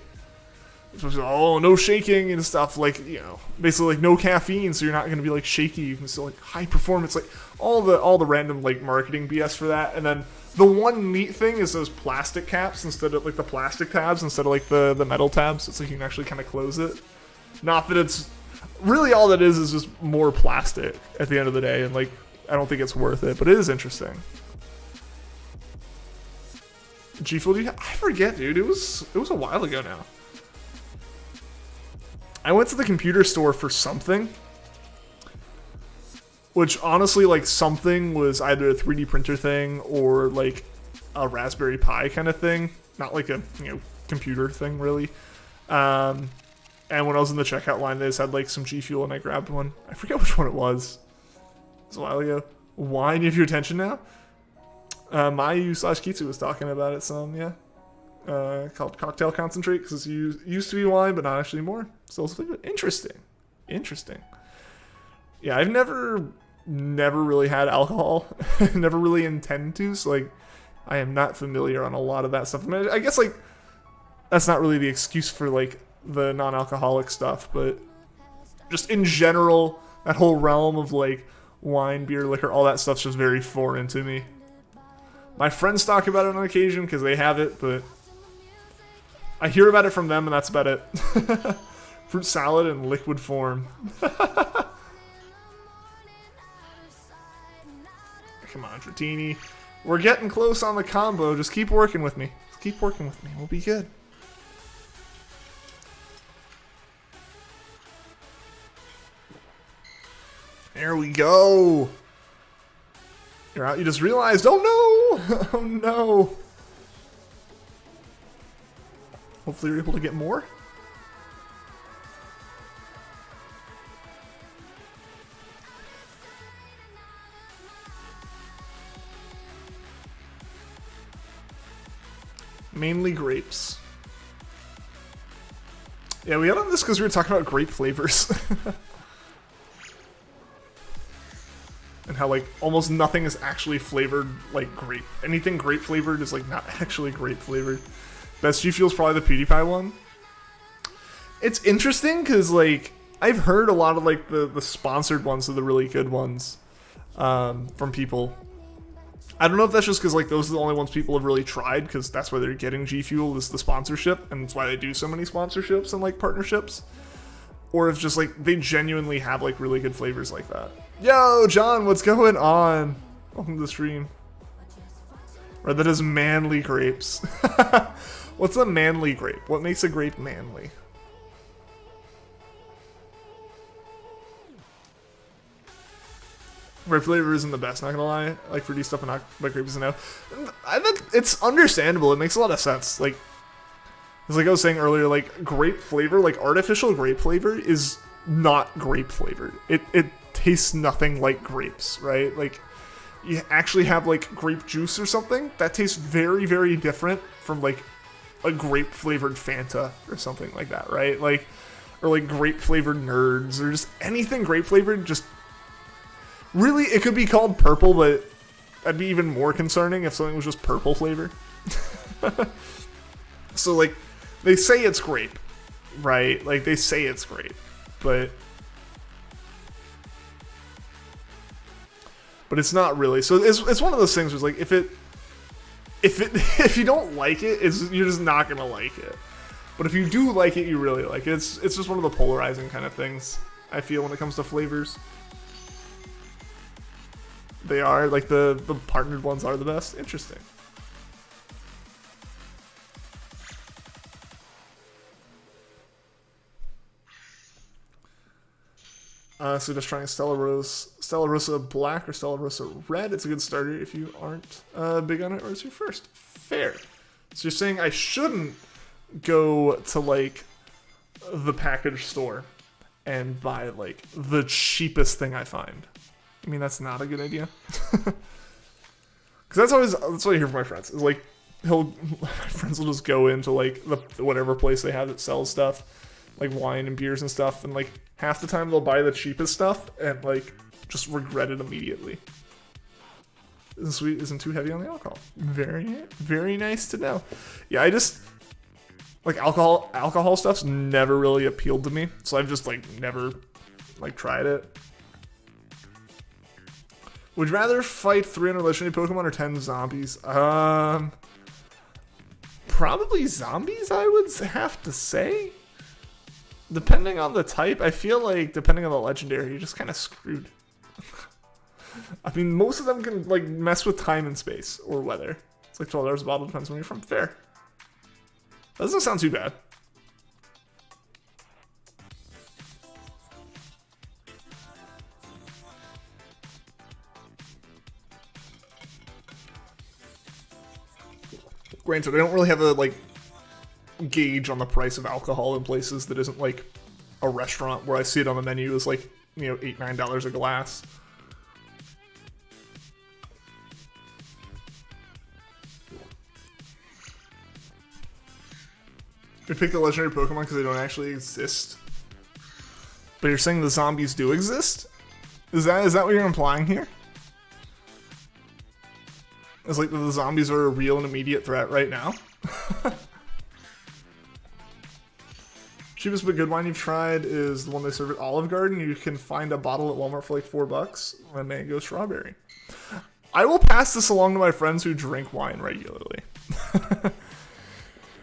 oh, no shaking and stuff. Like, you know, basically like no caffeine, so you're not gonna be like shaky. You can still like high performance, like all the random like marketing BS for that. And then the one neat thing is those plastic caps instead of like the plastic tabs instead of like the metal tabs. It's like you can actually kind of close it. Not that it's really all that is just more plastic at the end of the day, and like, I don't think it's worth it, but it is interesting. G Fuel, I forget, dude. It was a while ago now. I went to the computer store for something, which honestly, like something was either a 3D printer thing or like a Raspberry Pi kind of thing, not like a computer thing really. And when I was in the checkout line, they just had like some G Fuel, and I grabbed one. I forget which one it was. It was a while ago. Wine, you have your attention now? Mayu/Kitsu was talking about it some, yeah. Called Cocktail Concentrate, because it used to be wine, but not actually more. Still flavor. Interesting. Interesting. Yeah, I've never really had alcohol. Never really intend to, so like, I am not familiar on a lot of that stuff. I mean, I guess like, that's not really the excuse for like the non-alcoholic stuff, but just in general, that whole realm of like wine, beer, liquor, all that stuff's just very foreign to me. My friends talk about it on occasion because they have it, but I hear about it from them and that's about it. Fruit salad in liquid form. Come on, Dratini. We're getting close on the combo. Just keep working with me. Just keep working with me. We'll be good. There we go. You're out. You just realized, oh no! Oh no. Hopefully you're able to get more. Mainly grapes. Yeah, we got on this because we were talking about grape flavors. And how, like, almost nothing is actually flavored like grape. Anything grape flavored is, like, not actually grape flavored. Best G Fuel is probably the PewDiePie one. It's interesting because, like, I've heard a lot of, like, the sponsored ones are the really good ones from people. I don't know if that's just because like those are the only ones people have really tried, because that's why they're getting G Fuel is the sponsorship, and that's why they do so many sponsorships and like partnerships. Or if just like they genuinely have like really good flavors like that. Yo, John, what's going on? Welcome to the stream. Or that is manly grapes. What's a manly grape? What makes a grape manly? Grape flavor isn't the best, not gonna lie. Like fruity stuff and not but grape is a no. I think it's understandable. It makes a lot of sense. Like I was saying earlier, like grape flavor, like artificial grape flavor is not grape flavored. It tastes nothing like grapes, right? Like you actually have like grape juice or something that tastes very, very different from like a grape flavored Fanta or something like that, right? Like, or like grape flavored Nerds or just anything grape flavored. Just really, it could be called purple, but that'd be even more concerning if something was just purple flavor. So like, they say it's grape, right? Like they say it's grape, but it's not really. So it's one of those things where it's like if you don't like it, you're just not gonna like it. But if you do like it, you really like it. It's just one of the polarizing kind of things I feel when it comes to flavors. They are like the partnered ones are the best. Interesting. So just trying Stella Rosa Black or Stella Rosa Red. It's a good starter if you aren't big on it or it's your first. Fair. So you're saying I shouldn't go to like the package store and buy like the cheapest thing I find. I mean, that's not a good idea. Because that's what I hear from my friends. Is like my friends will just go into like the whatever place they have that sells stuff, like wine and beers and stuff, and like half the time they'll buy the cheapest stuff and like just regret it immediately. Isn't sweet, isn't too heavy on the alcohol. Very, very nice to know. Yeah, I just like alcohol stuff's never really appealed to me, so I've just like never like tried it. Would you rather fight 300 legendary Pokemon or 10 zombies? Probably zombies, I would have to say. Depending on the type, I feel like depending on the legendary, you're just kind of screwed. I mean, most of them can like mess with time and space or weather. It's like $12 a bottle, depends on where you're from. Fair. That doesn't sound too bad. Granted, I don't really have a like gauge on the price of alcohol in places that isn't like a restaurant where I see it on the menu as like, you know, $8-9 a glass. We picked the legendary Pokemon because they don't actually exist. But you're saying the zombies do exist? Is that what you're implying here? It's like the zombies are a real and immediate threat right now. Cheapest but good wine you've tried is the one they serve at Olive Garden. You can find a bottle at Walmart for like $4. A mango strawberry. I will pass this along to my friends who drink wine regularly.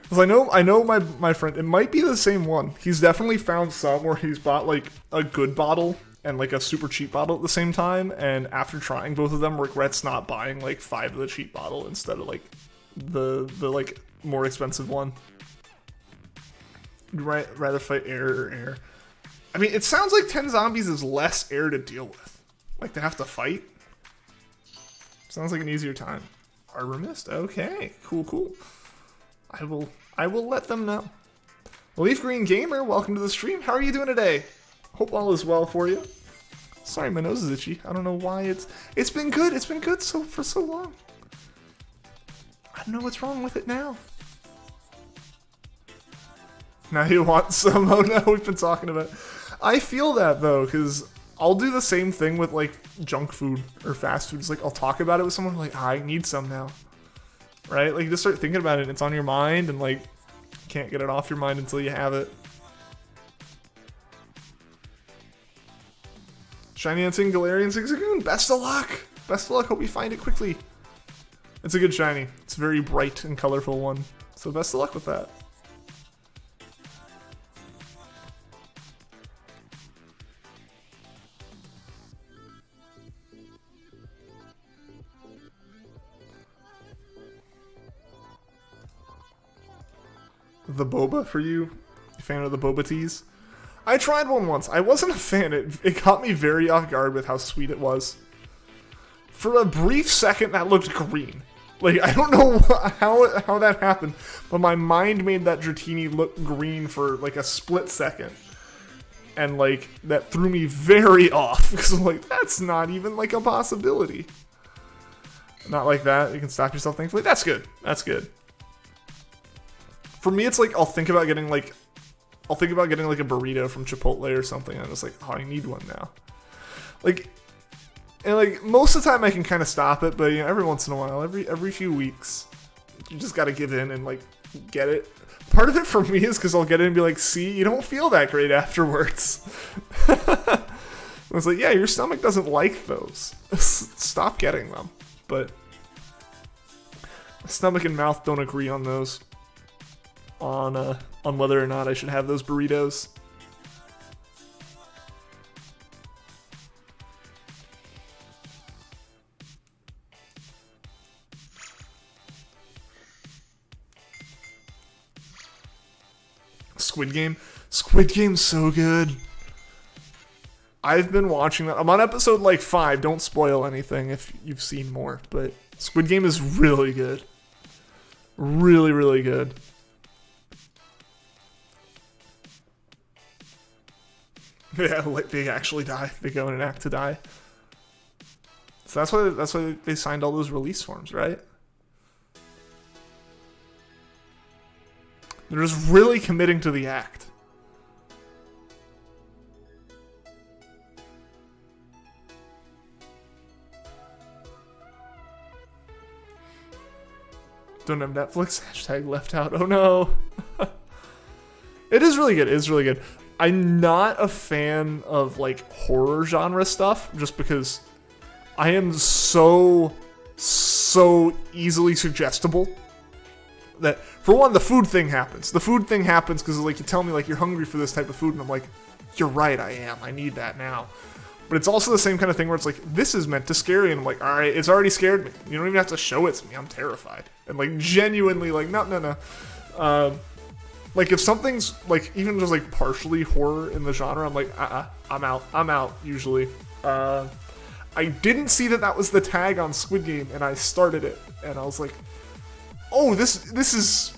Because I know my friend, it might be the same one. He's definitely found some where he's bought like a good bottle and like a super cheap bottle at the same time, and after trying both of them, regrets not buying like 5 of the cheap bottle instead of like the like more expensive one. Would you rather fight air or air? I mean, it sounds like 10 zombies is less air to deal with. Like to have to fight. Sounds like an easier time. Arbor Mist. Okay, cool. I will let them know. Leaf Green Gamer, welcome to the stream. How are you doing today? Hope all is well for you. Sorry, my nose is itchy. I don't know why. It's been good. It's been good for so long. I don't know what's wrong with it now. Now you want some? Oh no, we've been talking about it. I feel that though, because I'll do the same thing with like junk food or fast food. It's like I'll talk about it with someone like, I need some now. Right? Like you just start thinking about it and it's on your mind and like you can't get it off your mind until you have it. Shiny Dancing Galarian Zigzagoon, best of luck! Best of luck, hope you find it quickly. It's a good shiny. It's a very bright and colorful one. So best of luck with that. The boba for you? A fan of the boba teas? I tried one once. I wasn't a fan. It caught me very off guard with how sweet it was. For a brief second, that looked green. Like, I don't know how that happened, but my mind made that Dratini look green for, like, a split second. And, like, that threw me very off. Because I'm like, that's not even, like, a possibility. Not like that. You can stop yourself, thankfully. That's good. That's good. For me, it's like, I'll think about getting, like, a burrito from Chipotle or something. And I'm just like, oh, I need one now. Like, and like, most of the time I can kind of stop it, but, you know, every once in a while, every few weeks, you just gotta give in and, like, get it. Part of it for me is because I'll get in and be like, see, you don't feel that great afterwards. I was like, yeah, your stomach doesn't like those. Stop getting them. But stomach and mouth don't agree on those. On whether or not I should have those burritos. Squid Game? Squid Game's so good. I've been watching that. I'm on episode like 5. Don't spoil anything if you've seen more. But Squid Game is really good. Really, really good. Yeah, like they actually die. They go in and act to die. So that's why they signed all those release forms, right? They're just really committing to the act. Don't have Netflix? Hashtag left out. Oh no. It is really good. It is really good. I'm not a fan of, like, horror genre stuff, just because I am so easily suggestible that, for one, the food thing happens. The food thing happens because, like, you tell me, like, you're hungry for this type of food, and I'm like, you're right, I am. I need that now. But it's also the same kind of thing where it's like, this is meant to scare you, and I'm like, alright, it's already scared me. You don't even have to show it to me. I'm terrified. And, like, genuinely, like, no. Like, if something's, like, even just, like, partially horror in the genre, I'm like, I'm out, usually. I didn't see that was the tag on Squid Game, and I started it, and I was like, oh, this is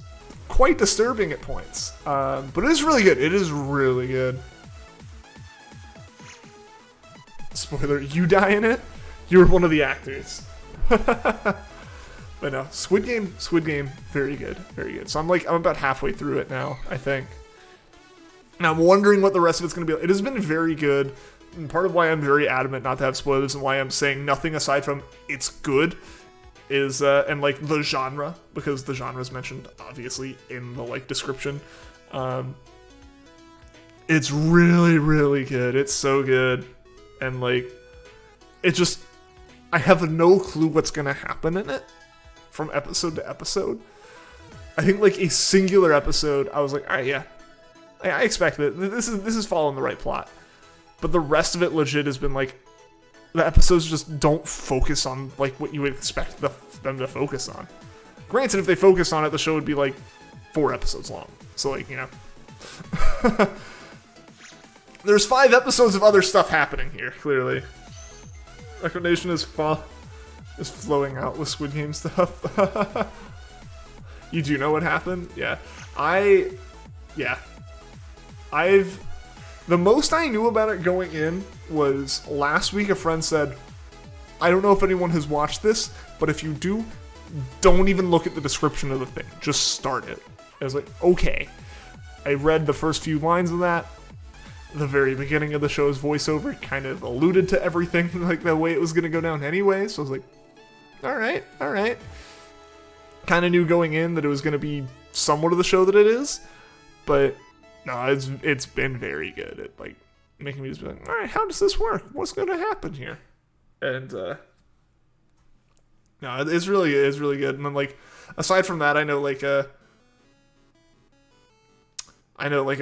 quite disturbing at points. But it is really good. It is really good. Spoiler, you die in it? You were one of the actors. But no, Squid Game, very good, very good. So I'm about halfway through it now, I think. And I'm wondering what the rest of it's going to be like. It has been very good. And part of why I'm very adamant not to have spoilers and why I'm saying nothing aside from it's good is, and like the genre, because the genre is mentioned obviously in the like description. It's really, really good. It's so good. And like, I have no clue what's going to happen in it. From episode to episode. I think like a singular episode, I was like, alright, yeah. I expect that. This is following the right plot. But the rest of it legit has been like, the episodes just don't focus on like what you would expect them to focus on. Granted, if they focused on it, the show would be like 4 episodes long. So like, you know. There's 5 episodes of other stuff happening here, clearly. Recommendation is flowing out with Squid Game stuff. You do know what happened? Yeah. The most I knew about it going in was last week a friend said, I don't know if anyone has watched this, but if you do, don't even look at the description of the thing. Just start it. I was like, okay. I read the first few lines of that. The very beginning of the show's voiceover kind of alluded to everything, like the way it was going to go down anyway, so I was like, alright. Kind of knew going in that it was going to be somewhat of the show that it is, but no, it's been very good at like making me just be like, alright, how does this work? What's going to happen here? And No, it's really good. And then like aside from that, I know like a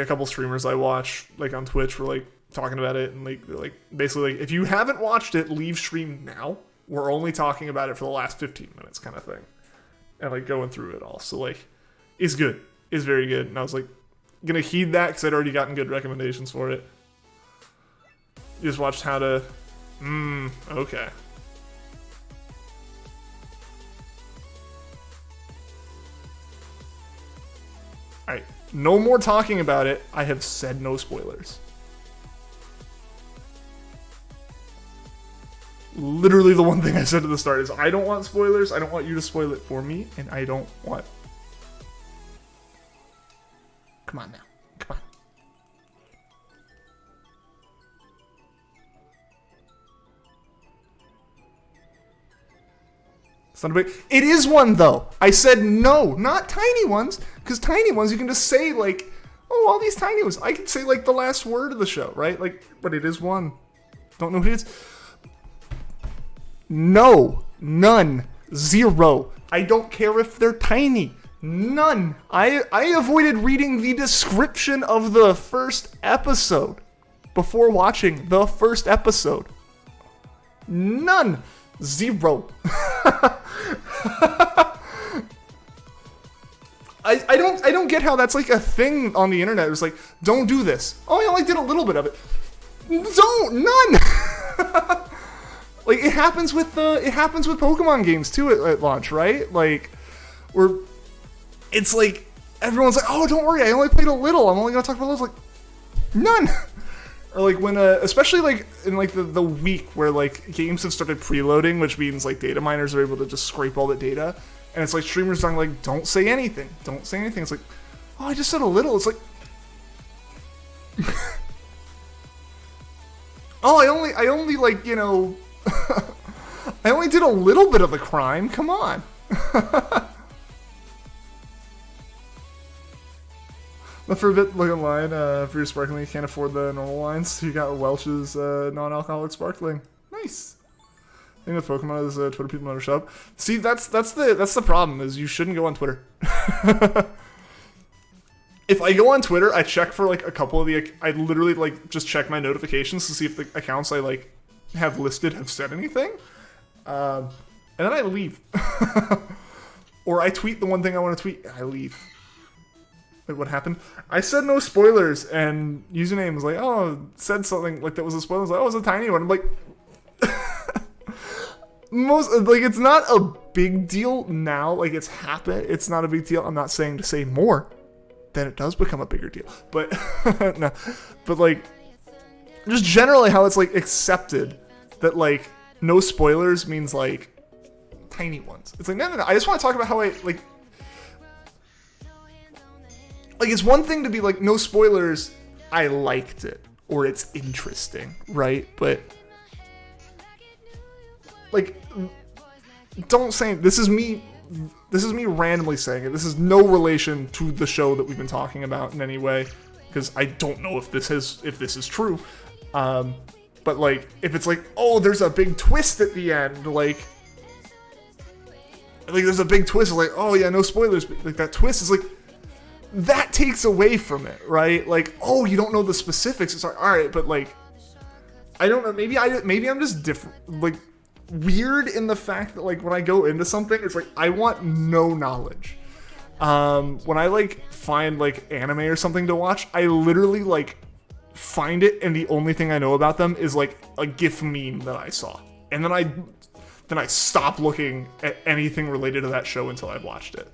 couple streamers I watch like on Twitch were like talking about it, and like basically like if you haven't watched it, leave stream now. We're only talking about it for the last 15 minutes kind of thing. And like going through it all. So like it's good. It's very good. And I was like gonna heed that because I'd already gotten good recommendations for it. You just watched how to okay. Alright. No more talking about it. I have said no spoilers. Literally the one thing I said at the start is I don't want spoilers. I don't want you to spoil it for me, and I don't want... Come on now. Come on. It's not a big... It is one, though. I said no, not tiny ones, because tiny ones you can just say, like, oh, all these tiny ones. I can say, like, the last word of the show, right? Like, but it is one. Don't know what it is. No, none, zero. I don't care if they're tiny. None. I avoided reading the description of the first episode before watching the first episode. None. Zero. I don't get how that's like a thing on the internet. It was like, don't do this. Oh, I only did a little bit of it. None. Like it happens with Pokemon games too at launch, right? Like, where it's like everyone's like, oh, don't worry, I only played a little. I'm only gonna talk about those. Like, none. Or like when, especially like in like the week where like games have started preloading, which means like data miners are able to just scrape all the data, and it's like streamers saying like, don't say anything, don't say anything. It's like, oh, I just said a little. It's like, oh, I only like, you know. I only did a little bit of the crime. Come on. But for a bit, look online. For your sparkling, you can't afford the normal wines. You got Welch's non-alcoholic sparkling. Nice. The thing with Pokemon is Twitter people never show up. See, that's the problem. Is you shouldn't go on Twitter. If I go on Twitter, I check for like a couple of the. I literally like just check my notifications to see if the accounts I like have listed have said anything, and then I leave. Or I tweet the one thing I want to tweet and I leave. Like, what happened? I said no spoilers, and username was like, oh, said something like that was a spoiler. I was like, oh, it was a tiny one. I'm like, it's not a big deal now. Like, it's happened. It's not a big deal. I'm not saying to say more. Then it does become a bigger deal. But no, but like, just generally how it's like accepted that like no spoilers means like tiny ones. It's like no. I just want to talk about how I like it's one thing to be like no spoilers. I liked it or it's interesting, right? But like, don't say this is me. This is me randomly saying it. This is no relation to the show that we've been talking about in any way, because I don't know if this is true. But like, if it's like, oh, there's a big twist at the end, like there's a big twist, like, oh yeah, no spoilers, but like that twist is like, that takes away from it, right? Like, oh, you don't know the specifics. It's like, all right, but like, I don't know. Maybe I'm just different, like weird in the fact that like when I go into something, it's like I want no knowledge. When I like find like anime or something to watch, I literally like find it, and the only thing I know about them is like a GIF meme that I saw, and then I stop looking at anything related to that show until I've watched it.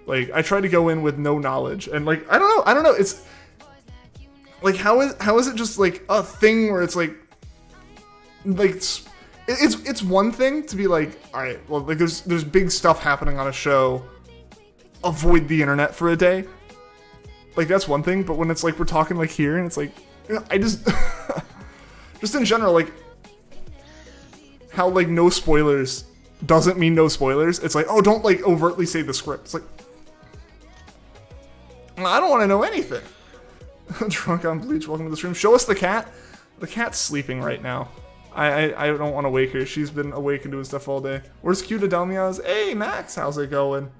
Like, I try to go in with no knowledge, and like I don't know. It's like how is it just like a thing where it's like it's one thing to be like, all right, well, like there's big stuff happening on a show. Avoid the internet for a day. Like, that's one thing, but when it's like we're talking like here, and it's like, you know, I just just in general, like how like no spoilers doesn't mean no spoilers. It's like, oh, don't like overtly say the script. It's like, I don't want to know anything. Drunk on bleach, welcome to the stream. Show us the cat. The cat's sleeping right now. I don't want to wake her. She's been awake and doing stuff all day. Where's cute Adelmia's? Hey, Max, how's it going?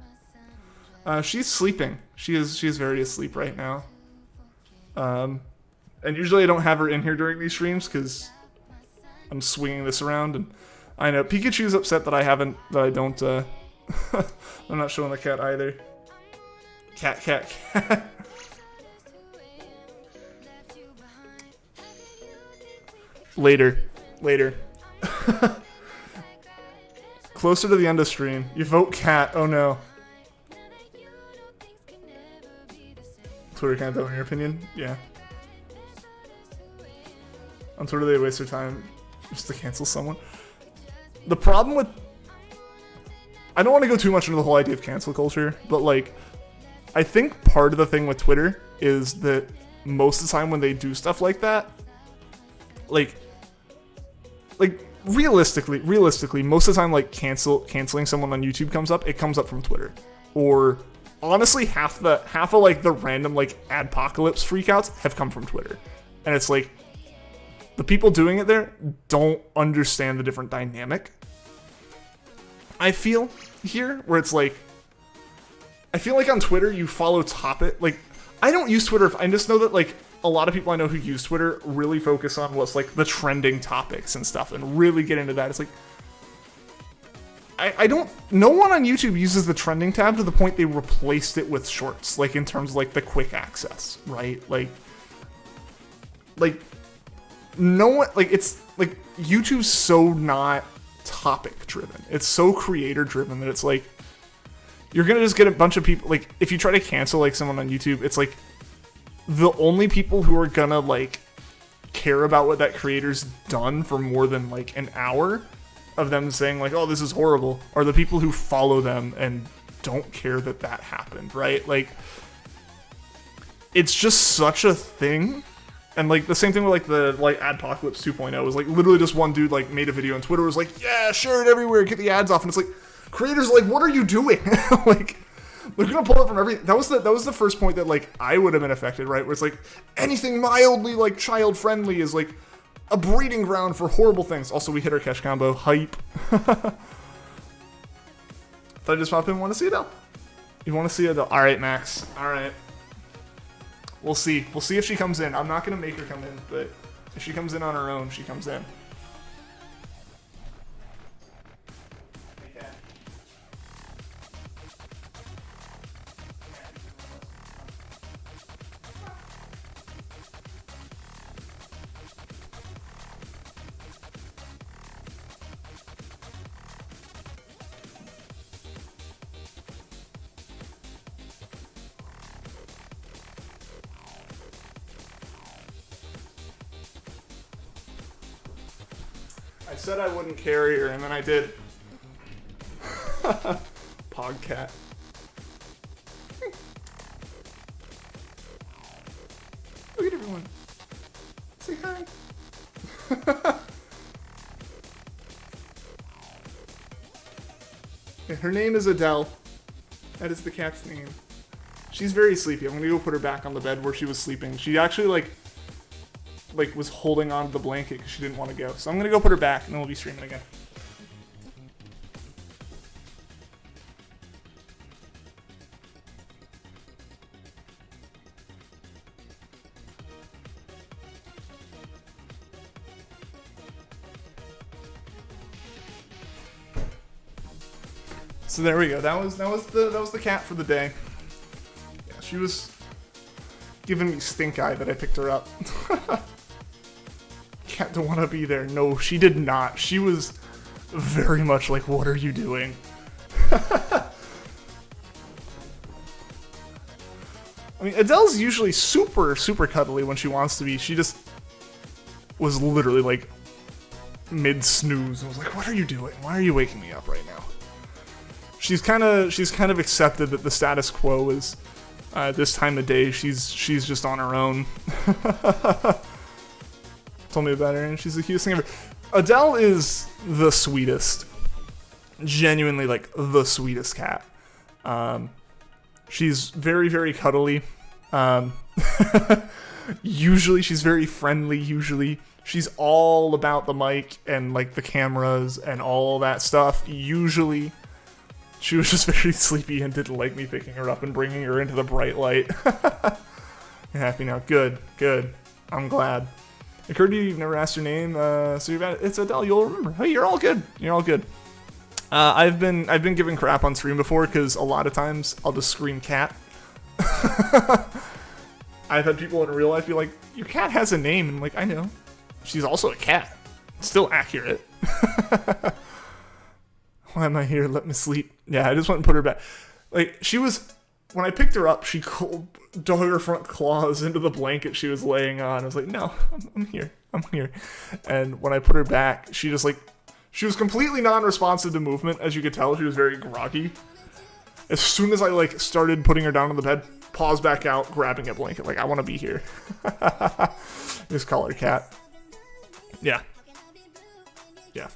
She's sleeping. She is very asleep right now. And usually I don't have her in here during these streams because I'm swinging this around. And I know Pikachu's upset that I don't, I'm not showing the cat either. Cat. Later. Closer to the end of stream. You vote cat. Oh no. Twitter can't tell in your opinion? Yeah. On Twitter they waste their time just to cancel someone. The problem with... I don't want to go too much into the whole idea of cancel culture, but like, I think part of the thing with Twitter is that most of the time when they do stuff like that, like realistically, most of the time, like canceling someone on YouTube comes up, it comes up from Twitter. Or honestly, half of like the random like adpocalypse freakouts have come from Twitter. And it's like, the people doing it there don't understand the different dynamic. I feel here, where it's like, I feel like on Twitter you follow topic. Like, I don't use Twitter. I just know that like a lot of people I know who use Twitter really focus on what's like the trending topics and stuff, and really get into that. It's like, I don't. No one on YouTube uses the trending tab to the point they replaced it with shorts. Like in terms of like the quick access, right? Like no one. Like it's like YouTube's so not topic driven. It's so creator driven that it's like, you're gonna just get a bunch of people, like, if you try to cancel, like, someone on YouTube, it's like, the only people who are gonna, like, care about what that creator's done for more than, like, an hour of them saying, like, oh, this is horrible, are the people who follow them and don't care that that happened, right? Like, it's just such a thing. And, like, the same thing with, like, the, like, Adpocalypse 2.0 was, like, literally just one dude, like, made a video on Twitter, was like, yeah, share it everywhere, get the ads off, and it's like, creators are like, what are you doing? Like, they're gonna pull it from everything. That was the first point that, like, I would have been affected, right? Where it's like, anything mildly, like, child-friendly is, like, a breeding ground for horrible things. Also, we hit our catch combo. Hype. Thought I just popped in and want to see Adele. You want to see Adele? Alright, Max. Alright. We'll see. We'll see if she comes in. I'm not gonna make her come in, but if she comes in on her own, she comes in. I said I wouldn't carry her, and then I did. Podcat. Look at everyone. Say hi. Okay, her name is Adele. That is the cat's name. She's very sleepy. I'm gonna go put her back on the bed where she was sleeping. She actually, like was holding on to the blanket because she didn't want to go. So I'm gonna go put her back and then we'll be streaming again. So there we go. That was the cat for the day. Yeah, she was giving me stink eye that I picked her up. Cat don't want to be there. No, she did not. She was very much like, what are you doing? I mean, Adele's usually super cuddly when she wants to be. She just was literally like mid-snooze and was like, what are you doing? Why are you waking me up right now? She's kind of accepted that the status quo is this time of day she's just on her own. Told me about her and she's the cutest thing ever. Adele is the sweetest. Genuinely, like, the sweetest cat. She's very cuddly. Usually she's very friendly. Usually she's all about the mic and like the cameras and all that stuff. Usually she was just very sleepy and didn't like me picking her up and bringing her into the bright light. You're happy now. Good, good. I'm glad. It occurred to you, you've never asked your name, so you've got, it's Adele, you'll remember. Hey, you're all good. You're all good. I've been giving crap on stream before because a lot of times I'll just scream cat. I've had people in real life be like, your cat has a name, and I'm like, I know. She's also a cat. Still accurate. Why am I here? Let me sleep. Yeah, I just went and put her back. Like, she was, when I picked her up, she dug her front claws into the blanket she was laying on. I was like, no, I'm here. I'm here. And when I put her back, she just like, she was completely non-responsive to movement, as you could tell. She was very groggy. As soon as I like started putting her down on the bed, paws back out, grabbing a blanket. Like, I want to be here. Just call her cat. Yeah. Yeah.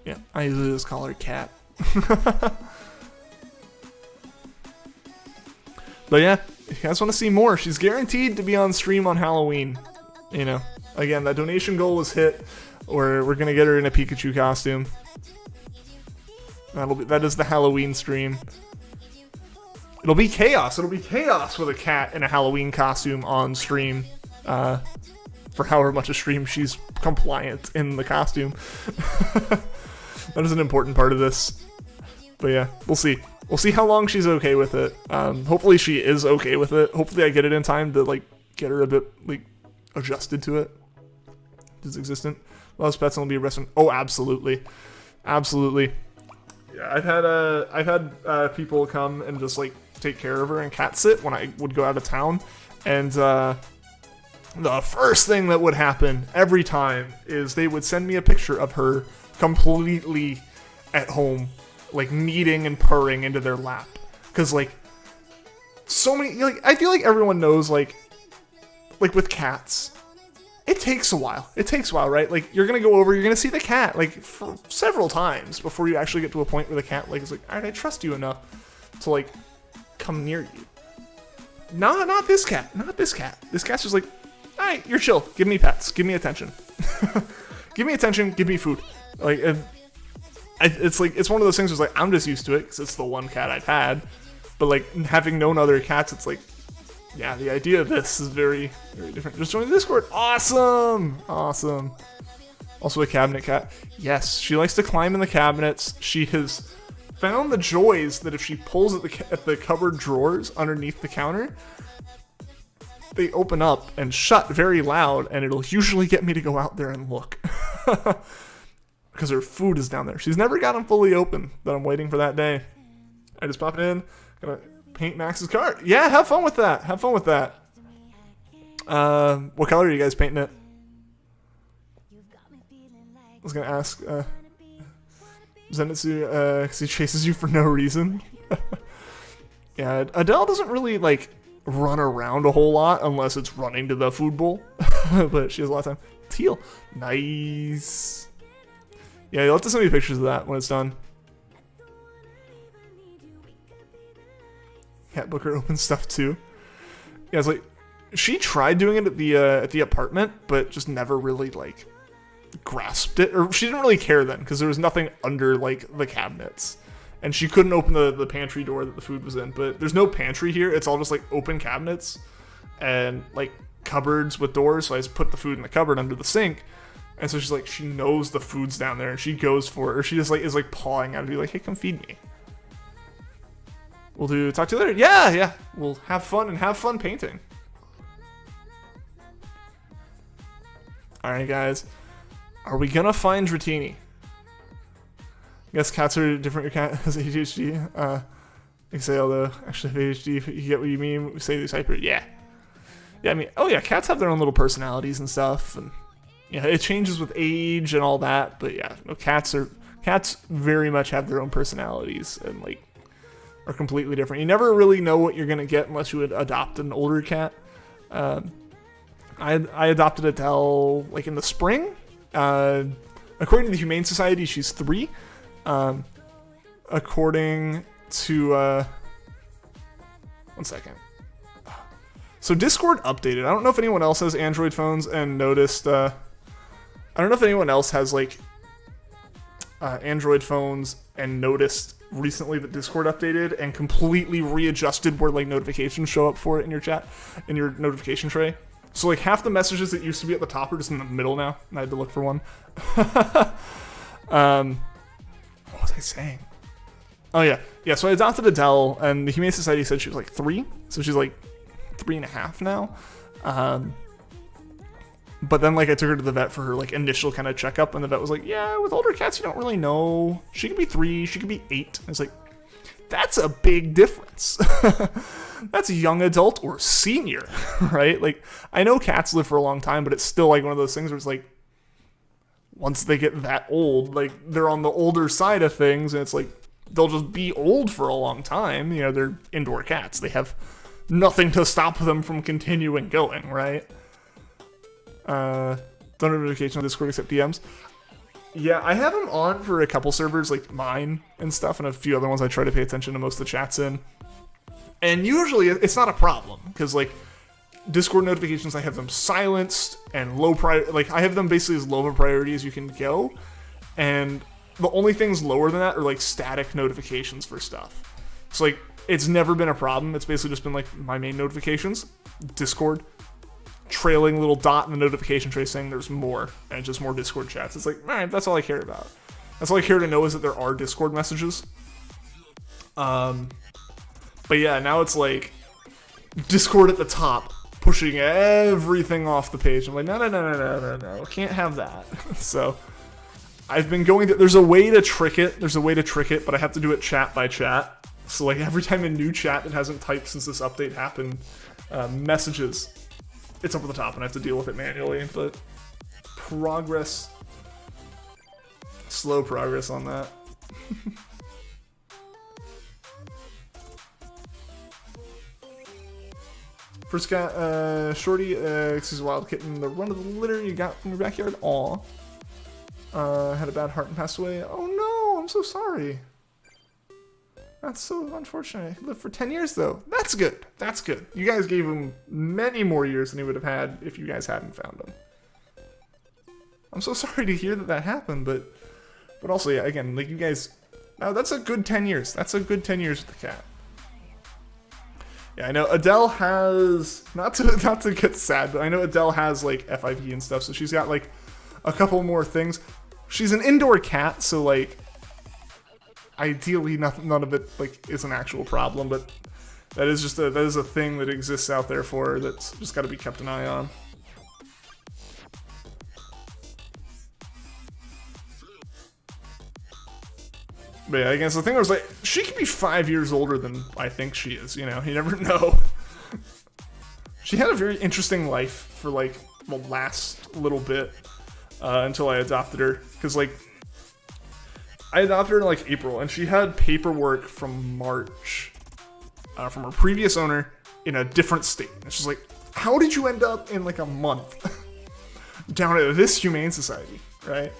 Yeah, I usually just call her cat. But yeah, if you guys want to see more, she's guaranteed to be on stream on Halloween. You know, again, that donation goal was hit, or we're gonna get her in a Pikachu costume. That is the Halloween stream. It'll be chaos. It'll be chaos with a cat in a Halloween costume on stream. For however much a stream she's compliant in the costume. That is an important part of this. But yeah, we'll see. We'll see how long she's okay with it. Hopefully she is okay with it. Hopefully I get it in time to like get her a bit like adjusted to it. It's existent. Loves pets and will be a restaurant. Oh, absolutely, absolutely. Yeah, I've had people come and just like take care of her and cat sit when I would go out of town, and the first thing that would happen every time is they would send me a picture of her completely at home, like kneading and purring into their lap. Because like so many, like I feel like everyone knows like with cats, it takes a while. It takes a while, right? Like you're gonna go over, you're gonna see the cat like for several times before you actually get to a point where the cat like is like, alright, I trust you enough to like come near you. No, not this cat. Not this cat. This cat's just like, alright, you're chill. Give me pets. Give me attention. Give me attention. Give me food. Like, it's like, it's one of those things where it's like, I'm just used to it because it's the one cat I've had. But like, having known other cats, it's like, yeah, the idea of this is very, very different. Just join the Discord. Awesome. Awesome. Also a cabinet cat. Yes, she likes to climb in the cabinets. She has found the joys that if she pulls at the cupboard drawers underneath the counter, they open up and shut very loud, and it'll usually get me to go out there and look. Because her food is down there. She's never got them fully open, but I'm waiting for that day. I just pop it in, gonna paint Max's car. Yeah, have fun with that. Have fun with that. What color are you guys painting it? I was gonna ask, Zenitsu, because he chases you for no reason. Yeah, Adele doesn't really, like, run around a whole lot unless it's running to the food bowl. But she has a lot of time. Teal. Nice. Yeah, you'll have to send me pictures of that when it's done. Cat Booker opens stuff too. Yeah, it's like, she tried doing it at the apartment, but just never really, like, grasped it. Or she didn't really care then, because there was nothing under, like, the cabinets. And she couldn't open the pantry door that the food was in. But there's no pantry here. It's all just, like, open cabinets. And, like, cupboards with doors. So I just put the food in the cupboard under the sink. And so she's like, she knows the food's down there. And she goes for it. Or she just, like, is, like, pawing at it. Be like, hey, come feed me. We'll talk to you later. Yeah, yeah. We'll have fun and have fun painting. Alright, guys. Are we gonna find Dratini? I guess cats are different. Your cat has ADHD. Exhale though. Actually, have ADHD. You get what you mean? We say these hyper. Yeah. Yeah, I mean, oh yeah, cats have their own little personalities and stuff. And yeah, it changes with age and all that. But yeah, no, cats very much have their own personalities and like are completely different. You never really know what you're gonna get unless you would adopt an older cat. I adopted Adele like in the spring. According to the Humane Society, she's 3. According to one second. So Discord updated. I don't know if anyone else has Android phones and noticed. I don't know if anyone else has like Android phones and noticed recently that Discord updated and completely readjusted where like notifications show up for it in your chat, in your notification tray. So like half the messages that used to be at the top are just in the middle now, and I had to look for one. What was I saying? Oh yeah. So I adopted Adele, and the Humane Society said she was like 3, so she's like 3.5 now. But then like I took her to the vet for her like initial kind of checkup, and the vet was like, yeah, with older cats you don't really know. She could be 3, she could be 8. And it's like, that's a big difference. That's a young adult or senior, right? Like, I know cats live for a long time, but it's still like one of those things where it's like, once they get that old, like they're on the older side of things, and it's like they'll just be old for a long time. You know, they're indoor cats. They have nothing to stop them from continuing going, right? Don't have notification on Discord except DMs. Yeah, I have them on for a couple servers, like mine and stuff, and a few other ones I try to pay attention to most of the chats in. And usually it's not a problem, because like Discord notifications, I have them silenced and low priority. Like I have them basically as low of a priority as you can go, and the only things lower than that are like static notifications for stuff. So like it's never been a problem. It's basically just been like my main notifications, Discord, trailing little dot in the notification tray saying there's more, and just more Discord chats. It's like, man, that's all I care about. That's all I care to know is that there are Discord messages. But yeah, now it's like Discord at the top, pushing everything off the page. I'm like, no, can't have that. So I've been going to, there's a way to trick it, but I have to do it chat by chat. So like every time a new chat that hasn't typed since this update happened, messages, it's up at the top and I have to deal with it manually, but slow progress on that. First got Shorty, excuse me, wild kitten, the run of the litter you got from your backyard. Aw. Had a bad heart and passed away. Oh no, I'm so sorry. That's so unfortunate. He lived for 10 years though. That's good. That's good. You guys gave him many more years than he would have had if you guys hadn't found him. I'm so sorry to hear that happened, but also, yeah, again, like you guys, now that's a good 10 years. That's a good 10 years with the cat. Yeah, I know Adele has, not to get sad, but I know Adele has like FIV and stuff, so she's got like a couple more things. She's an indoor cat, so like ideally none of it like is an actual problem, but that is a thing that exists out there for her that's just got to be kept an eye on. But yeah, I guess the thing was like, she could be 5 years older than I think she is, you know? You never know. She had a very interesting life for like the last little bit until I adopted her. Because like, I adopted her in like April, and she had paperwork from March from her previous owner in a different state. And she's like, how did you end up in like a month down at this Humane Society, right?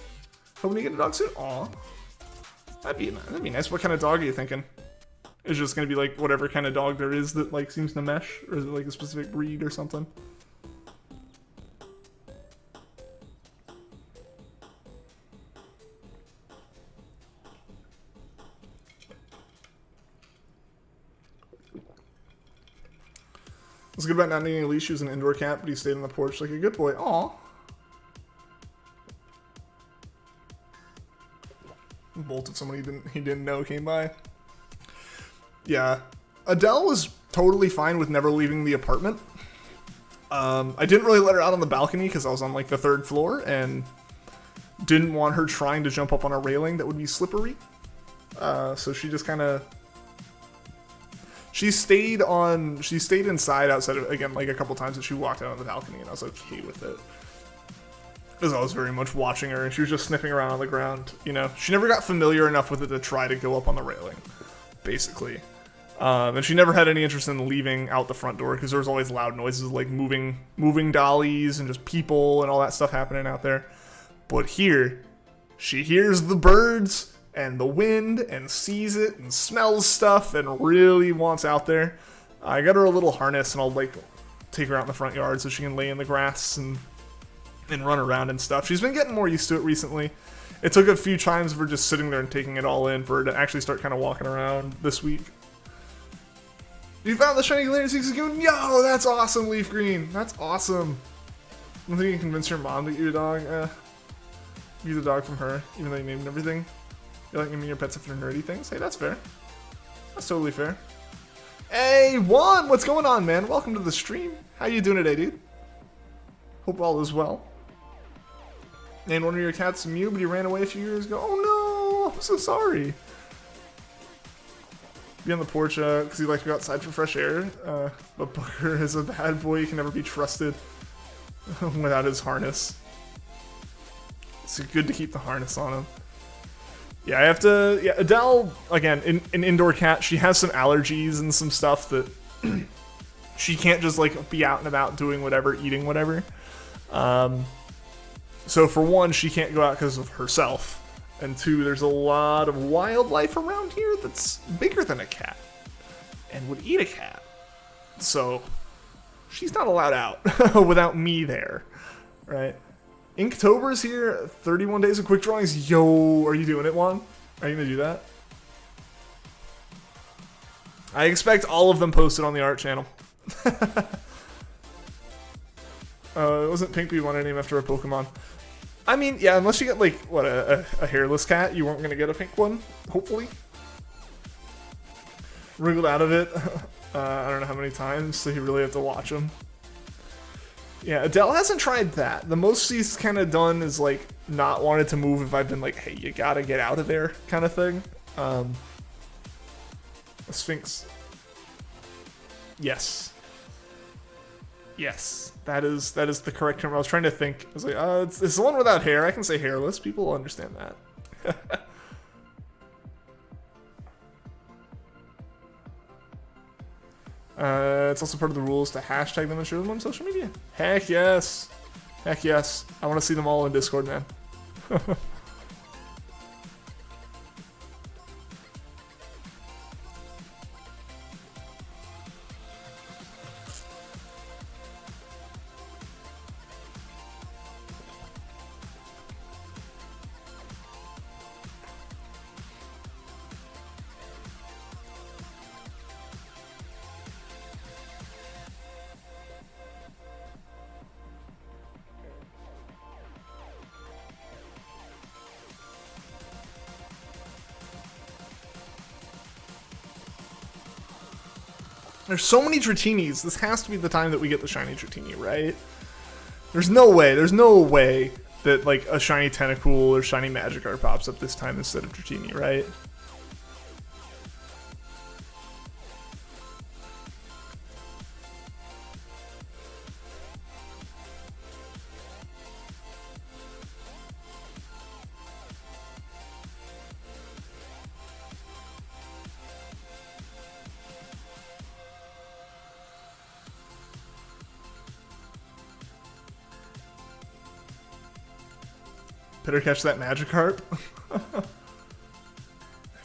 Hoping to get a dog soon? Aw. That'd be nice. What kind of dog are you thinking? Is it just gonna be like whatever kind of dog there is that like seems to mesh, or is it like a specific breed or something? What's good about not needing a leash? He was an indoor cat, but he stayed on the porch like a good boy. Aw. Bolt of someone he didn't know came by. Yeah, Adele was totally fine with never leaving the apartment. I didn't really let her out on the balcony because I was on like the 3rd floor and didn't want her trying to jump up on a railing that would be slippery. So she just kind of she stayed inside outside of, again, like a couple times that she walked out on the balcony, and I was okay with it. Because I was very much watching her, and she was just sniffing around on the ground, you know. She never got familiar enough with it to try to go up on the railing, basically. And she never had any interest in leaving out the front door, because there was always loud noises like moving dollies and just people and all that stuff happening out there. But here, she hears the birds and the wind and sees it and smells stuff and really wants out there. I got her a little harness, and I'll like take her out in the front yard so she can lay in the grass and run around and stuff. She's been getting more used to it recently. It took a few times of her just sitting there and taking it all in for her to actually start kind of walking around this week. You found the shiny Galarian Zigzagoon? Yo, that's awesome, Leaf Green. That's awesome. I don't think you can convince your mom to get your dog. Get the dog from her, even though you named everything. You like naming your pets after nerdy things? Hey, that's fair. That's totally fair. Hey, Juan, what's going on, man? Welcome to the stream. How you doing today, dude? Hope all is well. And one of your cats Mew, but he ran away a few years ago. Oh no, I'm so sorry. Be on the porch because he likes to go outside for fresh air. But Booker is a bad boy. He can never be trusted without his harness. It's good to keep the harness on him. Yeah, I have to. Yeah, Adele, again, an indoor cat. She has some allergies and some stuff that she can't just like be out and about doing whatever, eating whatever. So for one, she can't go out because of herself. And two, there's a lot of wildlife around here that's bigger than a cat and would eat a cat. So she's not allowed out without me there, right? Inktober's here, 31 days of quick drawings. Yo, are you doing it, Juan? Are you gonna do that? I expect all of them posted on the art channel. It wasn't Pink, we wanted to name after a Pokemon. I mean, yeah, unless you get, like, what, a hairless cat, you weren't going to get a pink one, hopefully. Wriggled out of it, I don't know how many times, so you really have to watch them. Yeah, Adele hasn't tried that. The most she's kind of done is, like, not wanted to move if I've been like, hey, you gotta get out of there, kind of thing. A Sphinx. Yes. Yes. That is the correct term. I was trying to think. I was like, it's the one without hair. I can say hairless. People will understand that. It's also part of the rules to hashtag them and share them on social media. Heck yes. Heck yes. I want to see them all in Discord, man. There's so many Dratinis. This has to be the time that we get the shiny Dratini, right? There's no way that like a shiny Tentacool or shiny Magikarp pops up this time instead of Dratini, right? Better catch that Magikarp.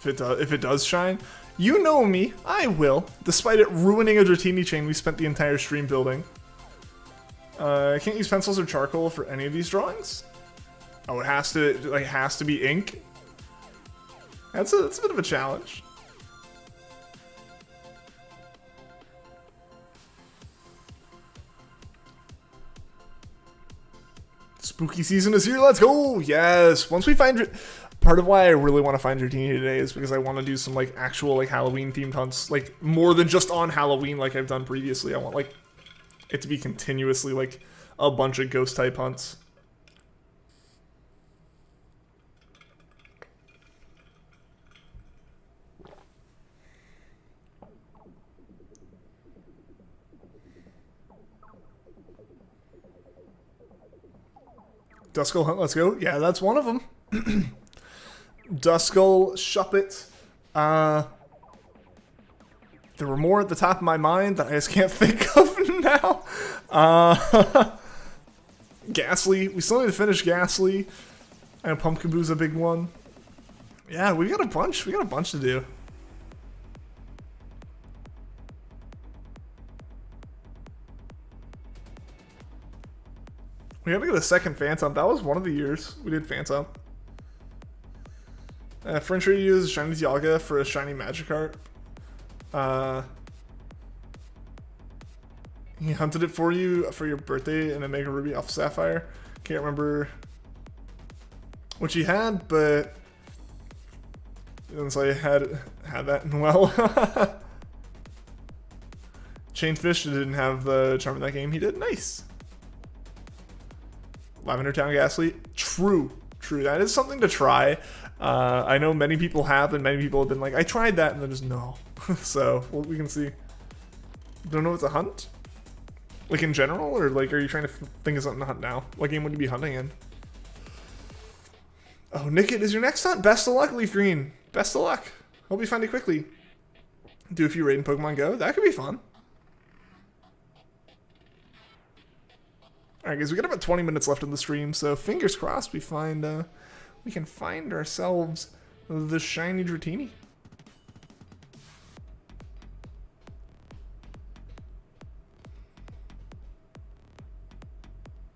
If it does shine, you know me, I will. Despite it ruining a Dratini chain we spent the entire stream building. I can't use pencils or charcoal for any of these drawings. Oh, it has to be ink. That's a bit of a challenge. Spooky season is here, let's go! Yes! Once we find... Part of why I really want to find Dratini today is because I want to do some, like, actual, like, Halloween-themed hunts. Like, more than just on Halloween like I've done previously. I want, like, it to be continuously, like, a bunch of ghost-type hunts. Duskull hunt, let's go. Yeah, that's one of them. Duskull, Shuppet. There were more at the top of my mind that I just can't think of now. Ghastly. We still need to finish Ghastly. And Pumpkaboo's a big one. Yeah, we got a bunch. We got a bunch to do. We gotta get a second Phantom. That was one of the years we did Phantom. French ready to use Shiny Dialga for a Shiny Magikarp. He hunted it for you for your birthday in a Mega Ruby Alpha Sapphire. Can't remember what you had, but so I had that in well. Chainfish didn't have the charm in that game. He did. Nice. Lavender Town Ghastly. True. That is something to try. I know many people have, and many people have been like, I tried that, and then just no. So we can see. Don't know if it's a hunt, like in general, or like are you trying to think of something to hunt now? What game would you be hunting in? Oh, Nickit is your next hunt. Best of luck, Leaf Green. Best of luck. Hope you find it quickly. Do a few raid in Pokemon Go. That could be fun. Alright guys, we got about 20 minutes left in the stream, so fingers crossed we can find ourselves the shiny Dratini.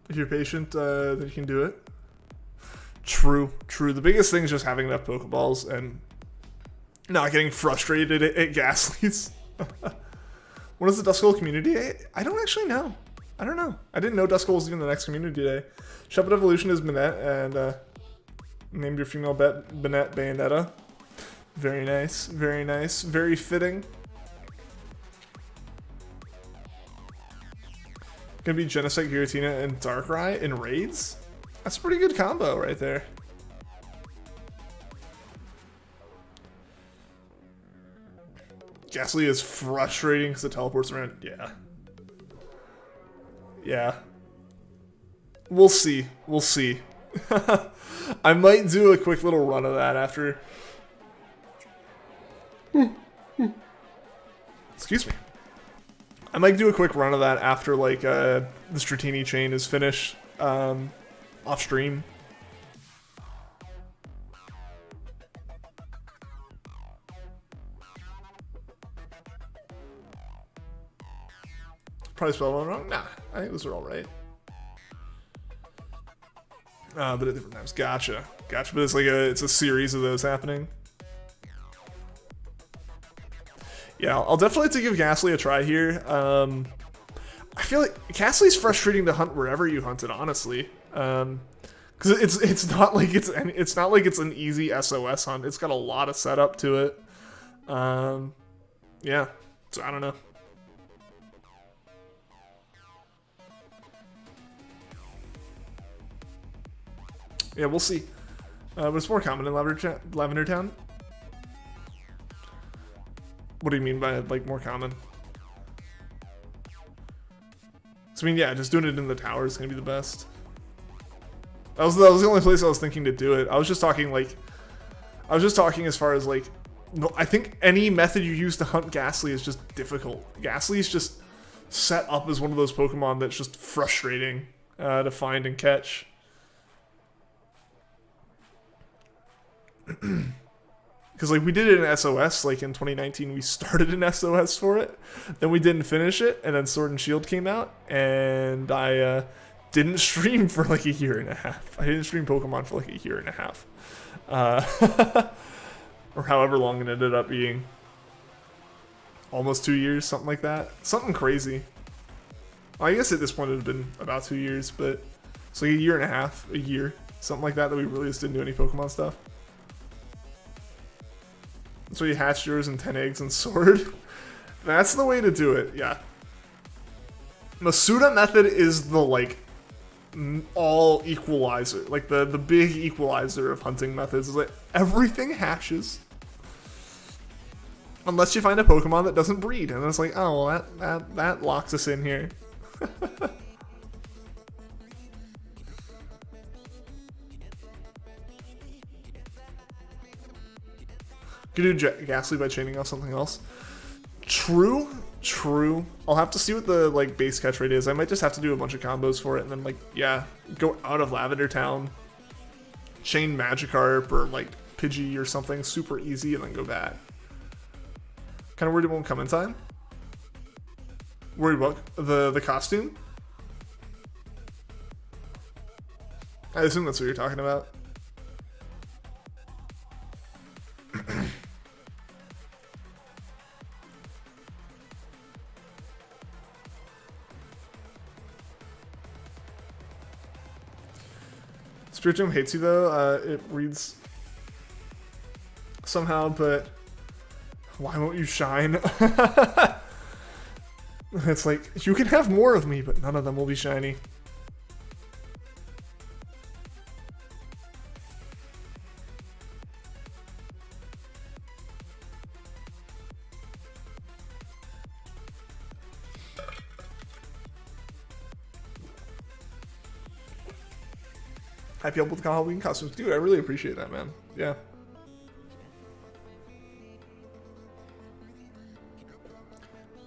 If you're patient, then you can do it. True. The biggest thing is just having enough Pokeballs and not getting frustrated at Ghastlies. When is the Duskull community day? I don't actually know. I don't know. I didn't know Duskull was even the next community day. Shuppet Evolution is Banette, and named your female Banette Bayonetta. Very nice. Very fitting. Gonna be Genesect, Giratina, and Darkrai in raids? That's a pretty good combo right there. Ghastly is frustrating because it teleports around. Yeah. We'll see. I might do a quick little run of that after. Excuse me. I might do a quick run of that after like the Dratini chain is finished off stream. Probably spelled one wrong. Nah, I think those are all right. But at different times. Gotcha. But it's like it's a series of those happening. Yeah, I'll definitely have to give Ghastly a try here. I feel like Ghastly's frustrating to hunt wherever you hunt it, honestly. Because it's not like it's an easy SOS hunt. It's got a lot of setup to it. Yeah, so I don't know. Yeah, we'll see. But it's more common in Lavender Town. What do you mean by like more common? So I mean, yeah, just doing it in the tower is gonna be the best. That was the only place I was thinking to do it. I was just talking as far as like, no, I think any method you use to hunt Ghastly is just difficult. Ghastly is just set up as one of those Pokemon that's just frustrating to find and catch. Because like we did it in SOS, like in 2019 we started an SOS for it, then we didn't finish it, and then Sword and Shield came out, and I didn't stream for like a year and a half. I didn't stream Pokemon for like a year and a half. Or however long it ended up being. Almost 2 years, something like that. Something crazy. Well, I guess at this point it would have been about 2 years, but it's like a year and a half, a year, something like that we really just didn't do any Pokemon stuff. So you hatched yours in 10 eggs and Sword. That's the way to do it, yeah. Masuda method is the, like, all equalizer. Like, the big equalizer of hunting methods is like, everything hatches. Unless you find a Pokemon that doesn't breed. And it's like, oh, well, that locks us in here. Could do Ghastly by chaining off something else. True. I'll have to see what the like base catch rate is. I might just have to do a bunch of combos for it, and then like go out of Lavender Town, chain Magikarp or like Pidgey or something super easy, and then go back. Kind of worried it won't come in time. Worried about the costume. I assume that's what you're talking about. Spiritum hates you though. It reads somehow, but why won't you shine? It's like, you can have more of me, but none of them will be shiny. Happy up with the Halloween costumes. Dude, I really appreciate that, man. Yeah.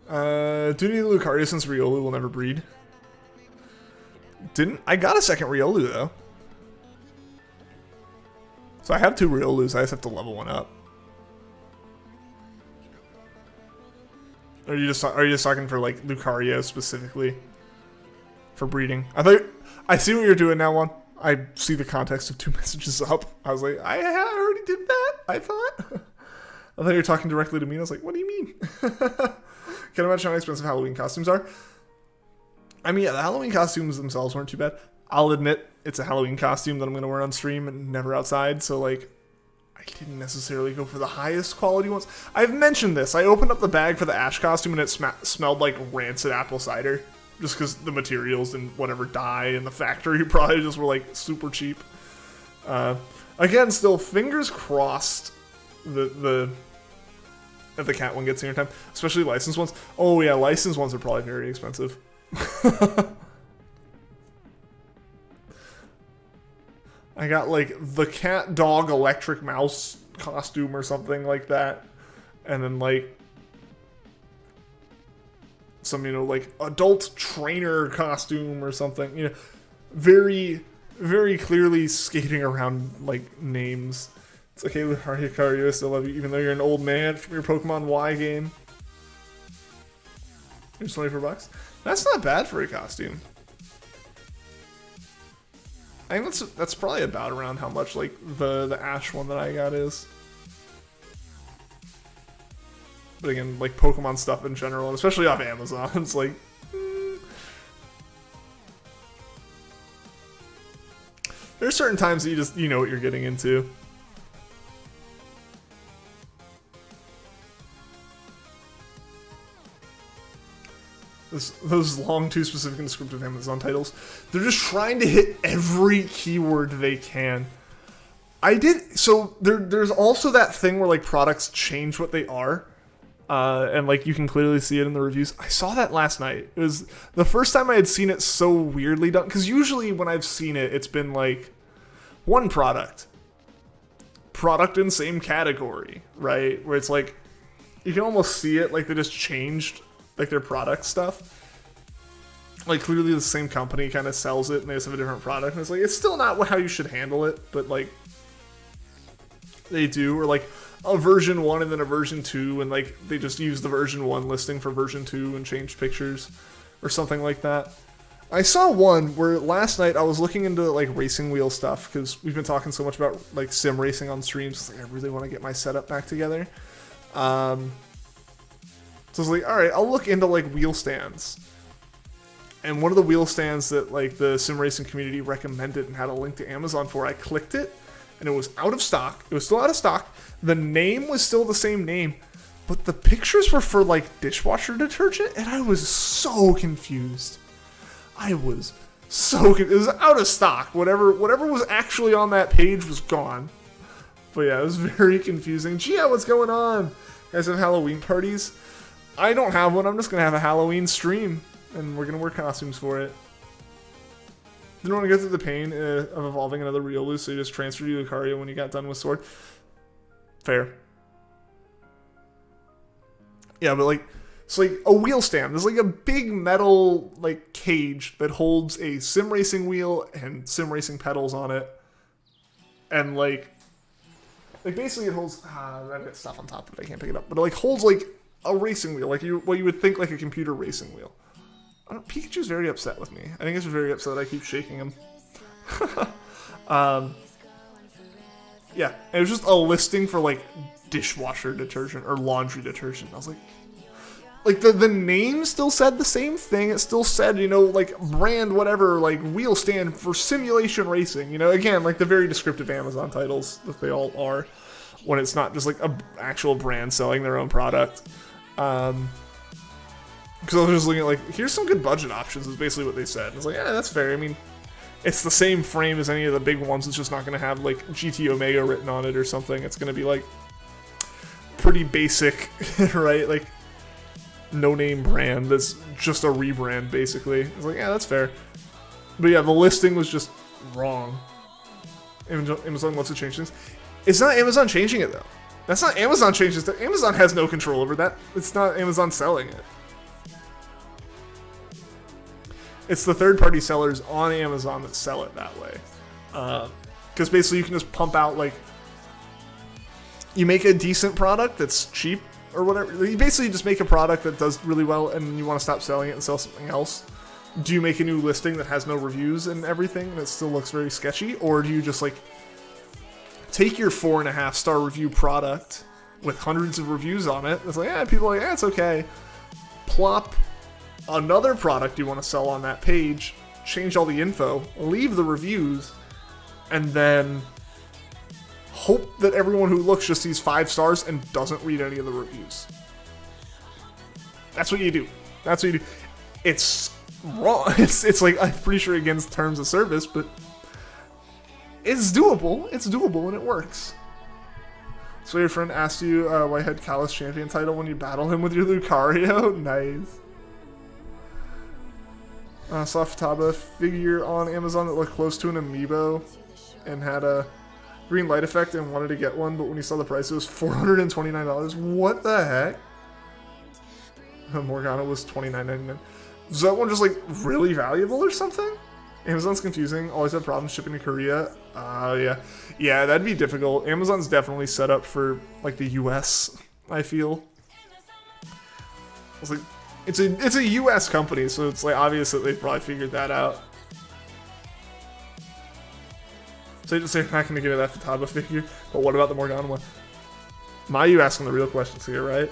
Do you need Lucario since Riolu will never breed? I got a second Riolu, though. So I have 2 Riolus, I just have to level one up. Are you just talking for, like, Lucario specifically? For breeding? I see what you're doing now, one. I see the context of 2 messages up. I was like, I already did that, I thought. I thought you were talking directly to me. I was like, what do you mean? Can't imagine how expensive Halloween costumes are. I mean, yeah, the Halloween costumes themselves weren't too bad. I'll admit, it's a Halloween costume that I'm going to wear on stream and never outside. So, like, I didn't necessarily go for the highest quality ones. I've mentioned this. I opened up the bag for the Ash costume and it smelled like rancid apple cider. Just because the materials and whatever dye in the factory probably just were, like, super cheap. Again, still, fingers crossed if the cat one gets here in time. Especially licensed ones. Oh, yeah, licensed ones are probably very expensive. I got, like, the cat dog electric mouse costume or something like that. And then, like, some, like, adult trainer costume or something. Very, very clearly skating around, like, names. It's okay with Hikaru, I still love you, even though you're an old man from your Pokemon Y game. Here's 24 bucks. That's not bad for a costume. I think that's probably about around how much, like, the Ash one that I got is. But again, like, Pokemon stuff in general, and especially off Amazon, it's like... There's certain times that you know what you're getting into. Those long, too specific and descriptive Amazon titles, they're just trying to hit every keyword they can. So there's also that thing where, like, products change what they are. And, like, you can clearly see it in the reviews. I saw that last night. It was the first time I had seen it so weirdly done. Because usually when I've seen it, it's been, like, one product in same category, right? Where it's, like, you can almost see it, like, they just changed, like, their product stuff. Like, clearly the same company kind of sells it, and they just have a different product. And it's, like, it's still not how you should handle it, but, like, they do. Or, like, a version 1 and then a version 2, and, like, they just use the version 1 listing for version 2 and changed pictures or something like that. I saw one where last night I was looking into, like, racing wheel stuff because we've been talking so much about, like, sim racing on streams. It's like, I really want to get my setup back together. So I was like, all right, I'll look into, like, wheel stands. And one of the wheel stands that, like, the sim racing community recommended and had a link to Amazon for, I clicked it, and it was out of stock. It was still out of stock. The name was still the same name, but the pictures were for, like, dishwasher detergent, and I was so confused. It was out of stock. Whatever was actually on that page was gone. But yeah, it was very confusing. Gia, what's going on? You guys have Halloween parties? I don't have one. I'm just gonna have a Halloween stream, and we're gonna wear costumes for it. Didn't want to go through the pain of evolving another Riolu, so you just transferred you to Lucario when you got done with Sword. Fair. Yeah, but, like, it's like a wheel stand. There's, like, a big metal, like, cage that holds a sim racing wheel and sim racing pedals on it. And, like basically it holds, I've got stuff on top of it, I can't pick it up. But it, like, holds, like, a racing wheel, like what you would think, like, a computer racing wheel. Pikachu's very upset with me. I think he's very upset that I keep shaking him. Yeah, and it was just a listing for like dishwasher detergent or laundry detergent. I was like the name still said the same thing. It still said, you know, like brand whatever, like wheel stand for simulation racing. You know, again, like the very descriptive Amazon titles that they all are, when it's not just like a actual brand selling their own product. Because I was just looking at like, here's some good budget options is basically what they said. And it's like, yeah, that's fair. I mean, it's the same frame as any of the big ones. It's just not going to have like GT Omega written on it or something. It's going to be like pretty basic, right? Like no name brand that's just a rebrand basically. It's like, yeah, that's fair. But yeah, the listing was just wrong. Amazon wants to change things. It's not Amazon changing it though. That's not Amazon changes it. Amazon has no control over that. It's not Amazon selling it. It's the third-party sellers on Amazon that sell it that way. Because basically you can just pump out, like, you make a decent product that's cheap or whatever. You basically just make a product that does really well and you want to stop selling it and sell something else. Do you make a new listing that has no reviews and everything and it still looks very sketchy? Or do you just, like, take your 4.5-star review product with hundreds of reviews on it? It's like, yeah, people are like, yeah, it's okay. Plop another product you want to sell on that page, change all the info, leave the reviews, and then hope that everyone who looks just sees 5 stars and doesn't read any of the reviews. That's what you do. That's what you do. It's wrong. It's like, I'm pretty sure against terms of service, but it's doable. It's doable and it works. So your friend asked you why you had Callus champion title when you battle him with your Lucario? Nice. Saw Futaba figure on Amazon that looked close to an amiibo and had a green light effect and wanted to get one, but when he saw the price it was $429. What the heck? Morgana was $29.99. Is that one just like really valuable or something? Amazon's confusing. Always have problems shipping to Korea. Yeah, that'd be difficult. Amazon's definitely set up for like the US, I feel. It's like it's a US company, so it's like obvious that they've probably figured that out. So you just say you're not going to give me that Futaba figure, but what about the Morgana one? You asking the real questions here, right?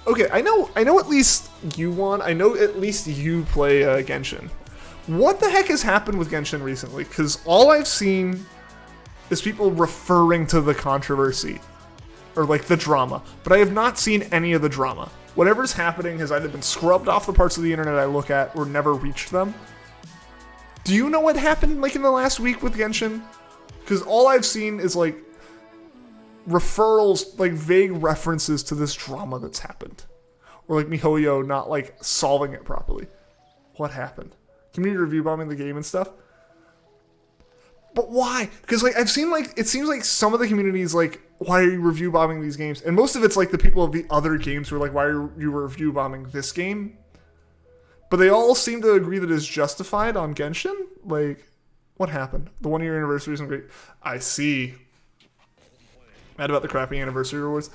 Okay, I know at least you won. I know at least you play Genshin. What the heck has happened with Genshin recently? Because all I've seen is people referring to the controversy. Or like the drama. But I have not seen any of the drama. Whatever's happening has either been scrubbed off the parts of the internet I look at or never reached them. Do you know what happened like in the last week with Genshin? Because all I've seen is like referrals, like vague references to this drama that's happened. Or like MiHoYo not like solving it properly. What happened? Community review bombing the game and stuff? But why? Because like I've seen like, it seems like some of the communities like, why are you review bombing these games? And most of it's like the people of the other games who are like, why are you review bombing this game? But they all seem to agree that it's justified on Genshin? Like, what happened? The 1-year anniversary isn't great. I see. Mad about the crappy anniversary rewards?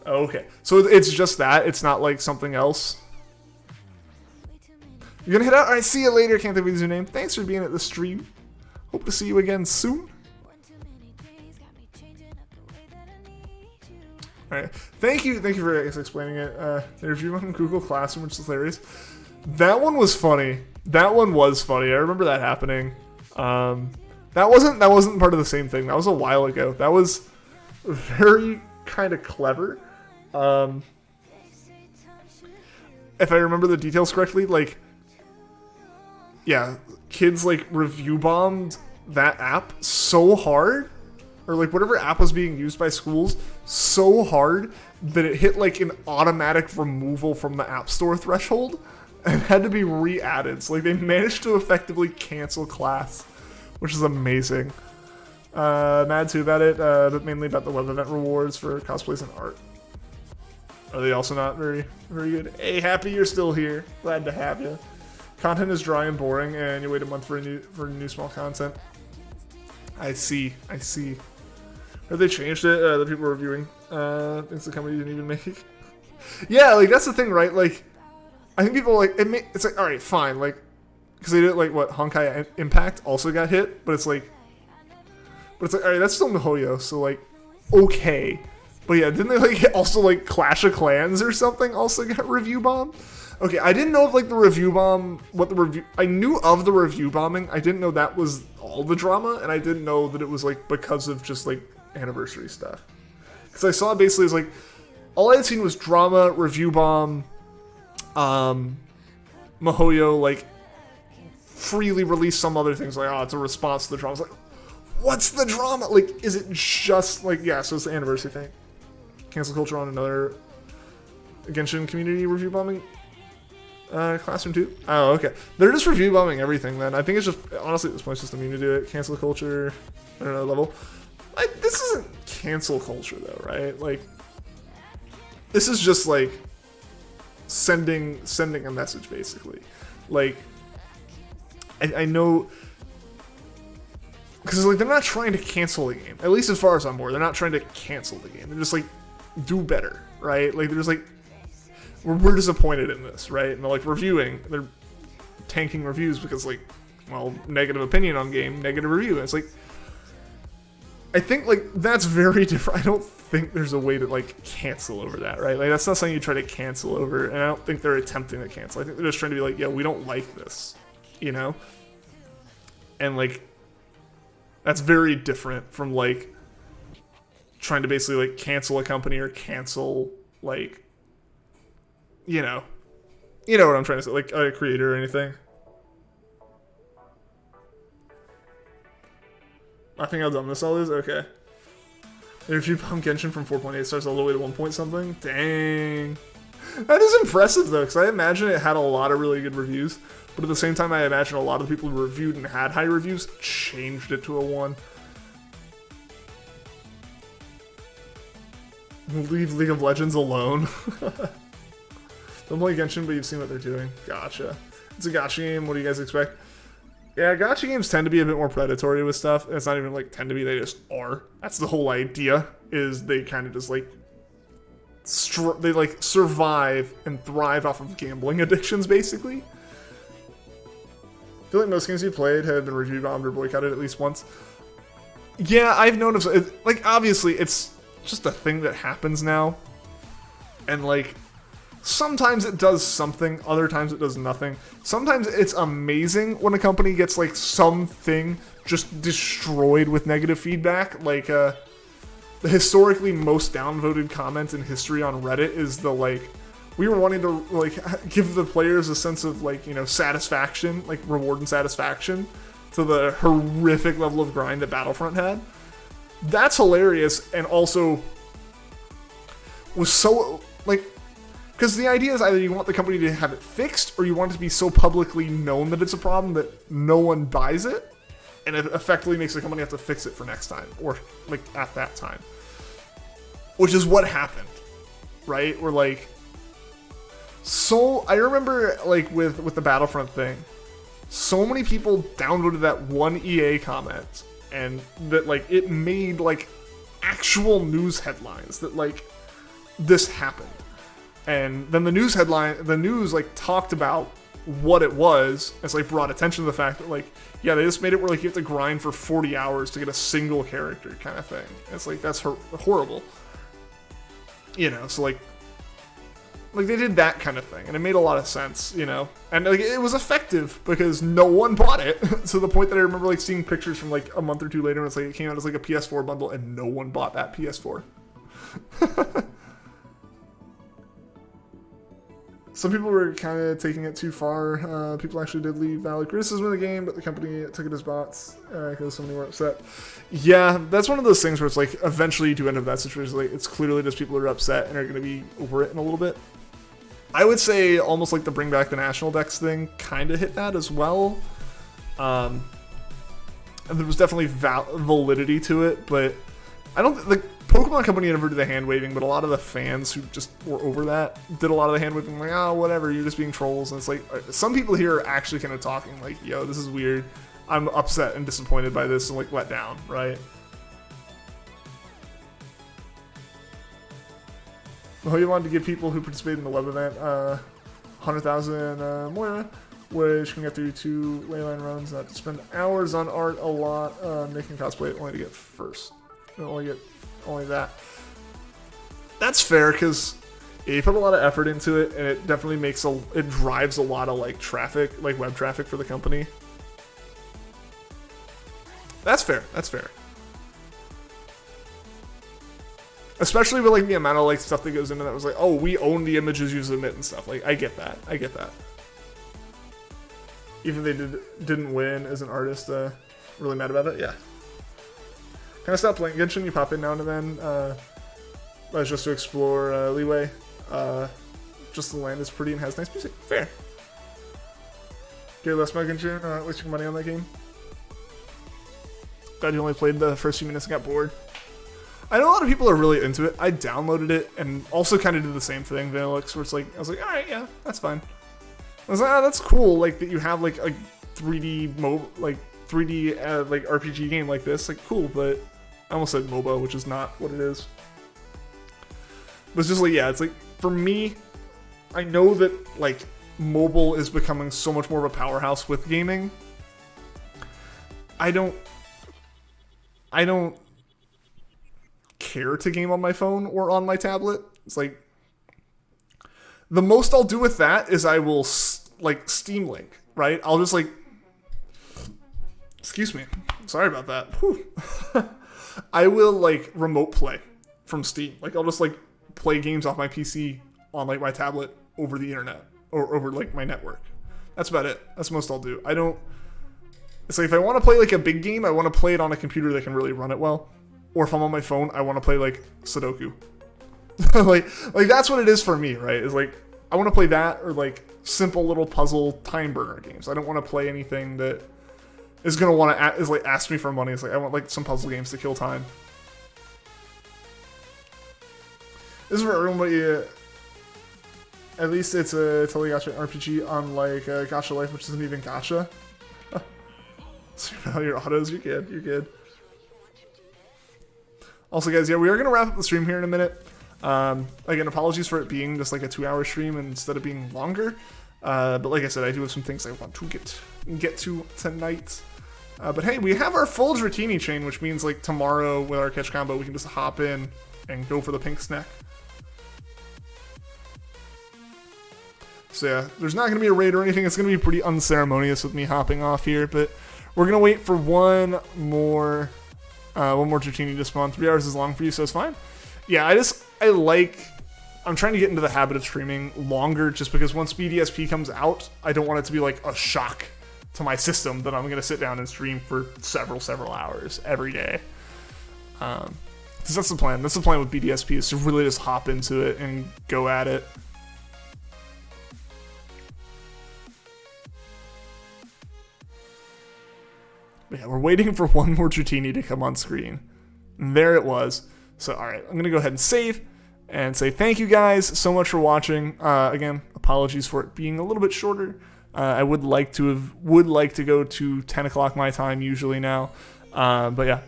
Okay. So it's just that? It's not like something else? You're gonna head out? Alright, see you later. Can't think of your name. Thanks for being at the stream. Hope to see you again soon. Alright. Thank you for explaining it. The review on Google Classroom, which is hilarious. That one was funny. That one was funny. I remember that happening. That wasn't part of the same thing. That was a while ago. That was very kind of clever. If I remember the details correctly, like, yeah, kids like review bombed that app so hard, or like whatever app was being used by schools so hard that it hit like an automatic removal from the App Store threshold and had to be re-added. So like they managed to effectively cancel class, which is amazing. Mad too about it, but mainly about the web event rewards for cosplays and art. Are they also not very, very good? Hey, happy you're still here. Glad to have you. Content is dry and boring, and you wait a month for new small content. I see. Have they changed it? The people reviewing things the company didn't even make. Yeah, like that's the thing, right? Like I think people like it. It's like, all right, fine, like, because they did like what Honkai Impact also got hit, but it's like, all right, that's still MiHoYo, so like, okay, but yeah, didn't they like also like Clash of Clans or something also got review bombed? Okay, I didn't know of like the review bomb, I knew of the review bombing. I didn't know that was all the drama, and I didn't know that it was like because of just like anniversary stuff. Because I saw it basically as like, all I had seen was drama, review bomb, MiHoYo like freely released some other things like, oh, it's a response to the drama. I was like, what's the drama? Like, is it just like, yeah, so it's the anniversary thing. Cancel culture on another Genshin community review bombing. Classroom 2? Oh, okay. They're just review bombing everything then. I think it's just, honestly, at this point, it's just a meme to do it. Cancel culture at another level. This isn't cancel culture though, right? Like, this is just like sending a message basically. Like, I know, because like they're not trying to cancel the game. At least as far as I'm aware, they're not trying to cancel the game. They're just like, do better, right? Like, they're just like, we're disappointed in this, right? And they're like they're tanking reviews because like, well, negative opinion on game, negative review. And it's like, I think like that's very different. I don't think there's a way to like cancel over that, right? Like, that's not something you try to cancel over, and I don't think they're attempting to cancel. I think they're just trying to be like, yeah, we don't like this, you know? And like, that's very different from like trying to basically like cancel a company or cancel like, you know what I'm trying to say, like a creator or anything. I think how dumb this all is. Okay. If you pump Genshin from 4.8 stars all the way to 1 point something, dang. That is impressive though, because I imagine it had a lot of really good reviews, but at the same time, I imagine a lot of the people who reviewed and had high reviews changed it to a 1. Leave League of Legends alone. Don't play Genshin, but you've seen what they're doing. Gotcha. It's a gacha game. What do you guys expect? Yeah, gacha games tend to be a bit more predatory with stuff. It's not even like tend to be, they just are. That's the whole idea, is they kind of just like, they like survive and thrive off of gambling addictions, basically. I feel like most games you played have been review bombed or boycotted at least once. Yeah, I've known of, like, obviously it's just a thing that happens now. And like, sometimes it does something, other times it does nothing. Sometimes it's amazing when a company gets like something just destroyed with negative feedback. Like the historically most downvoted comment in history on Reddit is the like, we were wanting to like give the players a sense of like, you know, satisfaction, like reward and satisfaction to the horrific level of grind that Battlefront had. That's hilarious, and also was so like, because the idea is either you want the company to have it fixed, or you want it to be so publicly known that it's a problem that no one buys it, and it effectively makes the company have to fix it for next time, or like at that time. Which is what happened, right? We're like, so I remember like with the Battlefront thing, so many people downvoted that one EA comment, and that like it made like actual news headlines that like this happened. And then the news like talked about what it was. It's like brought attention to the fact that like, yeah, they just made it where like you have to grind for 40 hours to get a single character kind of thing. It's like, that's horrible. You know, so like they did that kind of thing, and it made a lot of sense, you know? And like it was effective because no one bought it to the point that I remember like seeing pictures from like a month or two later, and it's like it came out as like a PS4 bundle and no one bought that PS4. Some people were kind of taking it too far. People actually did leave valid criticism of the game, but the company took it as bots because so many were upset. Yeah, that's one of those things where it's like eventually you do end up in that situation. Like it's clearly just people who are upset and are going to be over it in a little bit. I would say almost like the bring back the national decks thing kind of hit that as well. And there was definitely validity to it, but I don't think the Pokemon Company never did the hand waving, but a lot of the fans who just were over that did a lot of the hand waving, like, oh, whatever, you're just being trolls. And it's like, some people here are actually kind of talking like, yo, this is weird. I'm upset and disappointed by this and like let down, right? Well, you wanted to give people who participated in the web event 100,000 Moira, which can get through 2 leyline runs. Not to spend hours on art a lot, making cosplay only to get first. Only get only that. That's fair because you put a lot of effort into it, and it definitely it drives a lot of like traffic, like web traffic for the company. That's fair. That's fair. Especially with like the amount of like stuff that goes into that. It was like, oh, we own the images you submit and stuff. Like, I get that. I get that. Even if they didn't win as an artist, really mad about it. Yeah. Kind of stop playing Genshin. You pop in now and then. That's just to explore Leeway. Just the land is pretty and has nice music. Fair. Care less about Genshin. Not wasting money on that game. Glad you only played the first few minutes and got bored. I know a lot of people are really into it. I downloaded it and also kind of did the same thing, Vanillix, where it's like, I was like, all right, yeah, that's fine. I was like, oh, that's cool, like that you have like a 3D like RPG game like this, like cool, but I almost said MOBA, which is not what it is. But it's just like, yeah, it's like, for me, I know that like mobile is becoming so much more of a powerhouse with gaming. I don't care to game on my phone or on my tablet. It's like the most I'll do with that is I will like Steam Link, right? I'll just like, excuse me, sorry about that. Whew. I will like remote play from Steam. Like I'll just like play games off my PC on like my tablet over the internet or over like my network. That's about it. That's the most I'll do. It's like if I want to play like a big game, I want to play it on a computer that can really run it well. Or if I'm on my phone, I want to play like Sudoku. like that's what it is for me, right? Is like I want to play that or like simple little puzzle time burner games. I don't want to play anything that is gonna want to is like ask me for money. It's like I want like some puzzle games to kill time. This is for everybody. At least it's a totally gacha RPG, unlike Gacha Life, which isn't even gacha. So your autos, you're good. You're good. Also, guys, yeah, we are going to wrap up the stream here in a minute. Again, apologies for it being just like a 2-hour stream instead of being longer. But like I said, I do have some things I want to get to tonight. But hey, we have our full Dratini chain, which means like tomorrow with our catch combo, we can just hop in and go for the pink snack. So yeah, there's not going to be a raid or anything. It's going to be pretty unceremonious with me hopping off here, but we're going to wait for one more Dratini to spawn. 3 hours is long for you, so it's fine. Yeah, I'm trying to get into the habit of streaming longer just because once BDSP comes out, I don't want it to be like a shock to my system that I'm going to sit down and stream for several hours every day. Because that's the plan. That's the plan with BDSP, is to really just hop into it and go at it. But yeah, we're waiting for one more Dratini to come on screen. And there it was. So, alright, I'm going to go ahead and save and say thank you guys so much for watching. Again, apologies for it being a little bit shorter. I would like to go to 10 o'clock my time usually now. But yeah,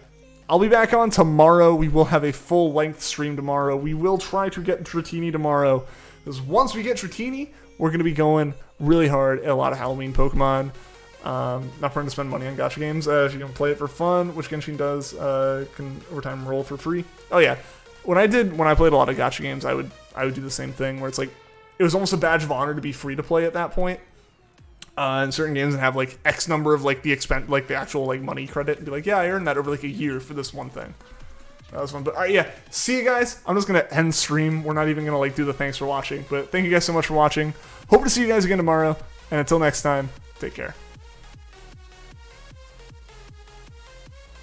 I'll be back on tomorrow. We will have a full-length stream tomorrow. We will try to get Dratini tomorrow. Because once we get Dratini, we're going to be going really hard at a lot of Halloween Pokemon. Not planning to spend money on gacha games. If you can play it for fun, which Genshin does, can overtime roll for free. Oh yeah, when I played a lot of gacha games, I would do the same thing where it's like it was almost a badge of honor to be free to play at that point. In certain games and have like X number of like the actual like money credit and be like, yeah, I earned that over like a year for this one thing. That was fun. But alright, yeah, see you guys. I'm just gonna end stream. We're not even gonna like do the thanks for watching, but thank you guys so much for watching. Hope to see you guys again tomorrow, and until next time, take care.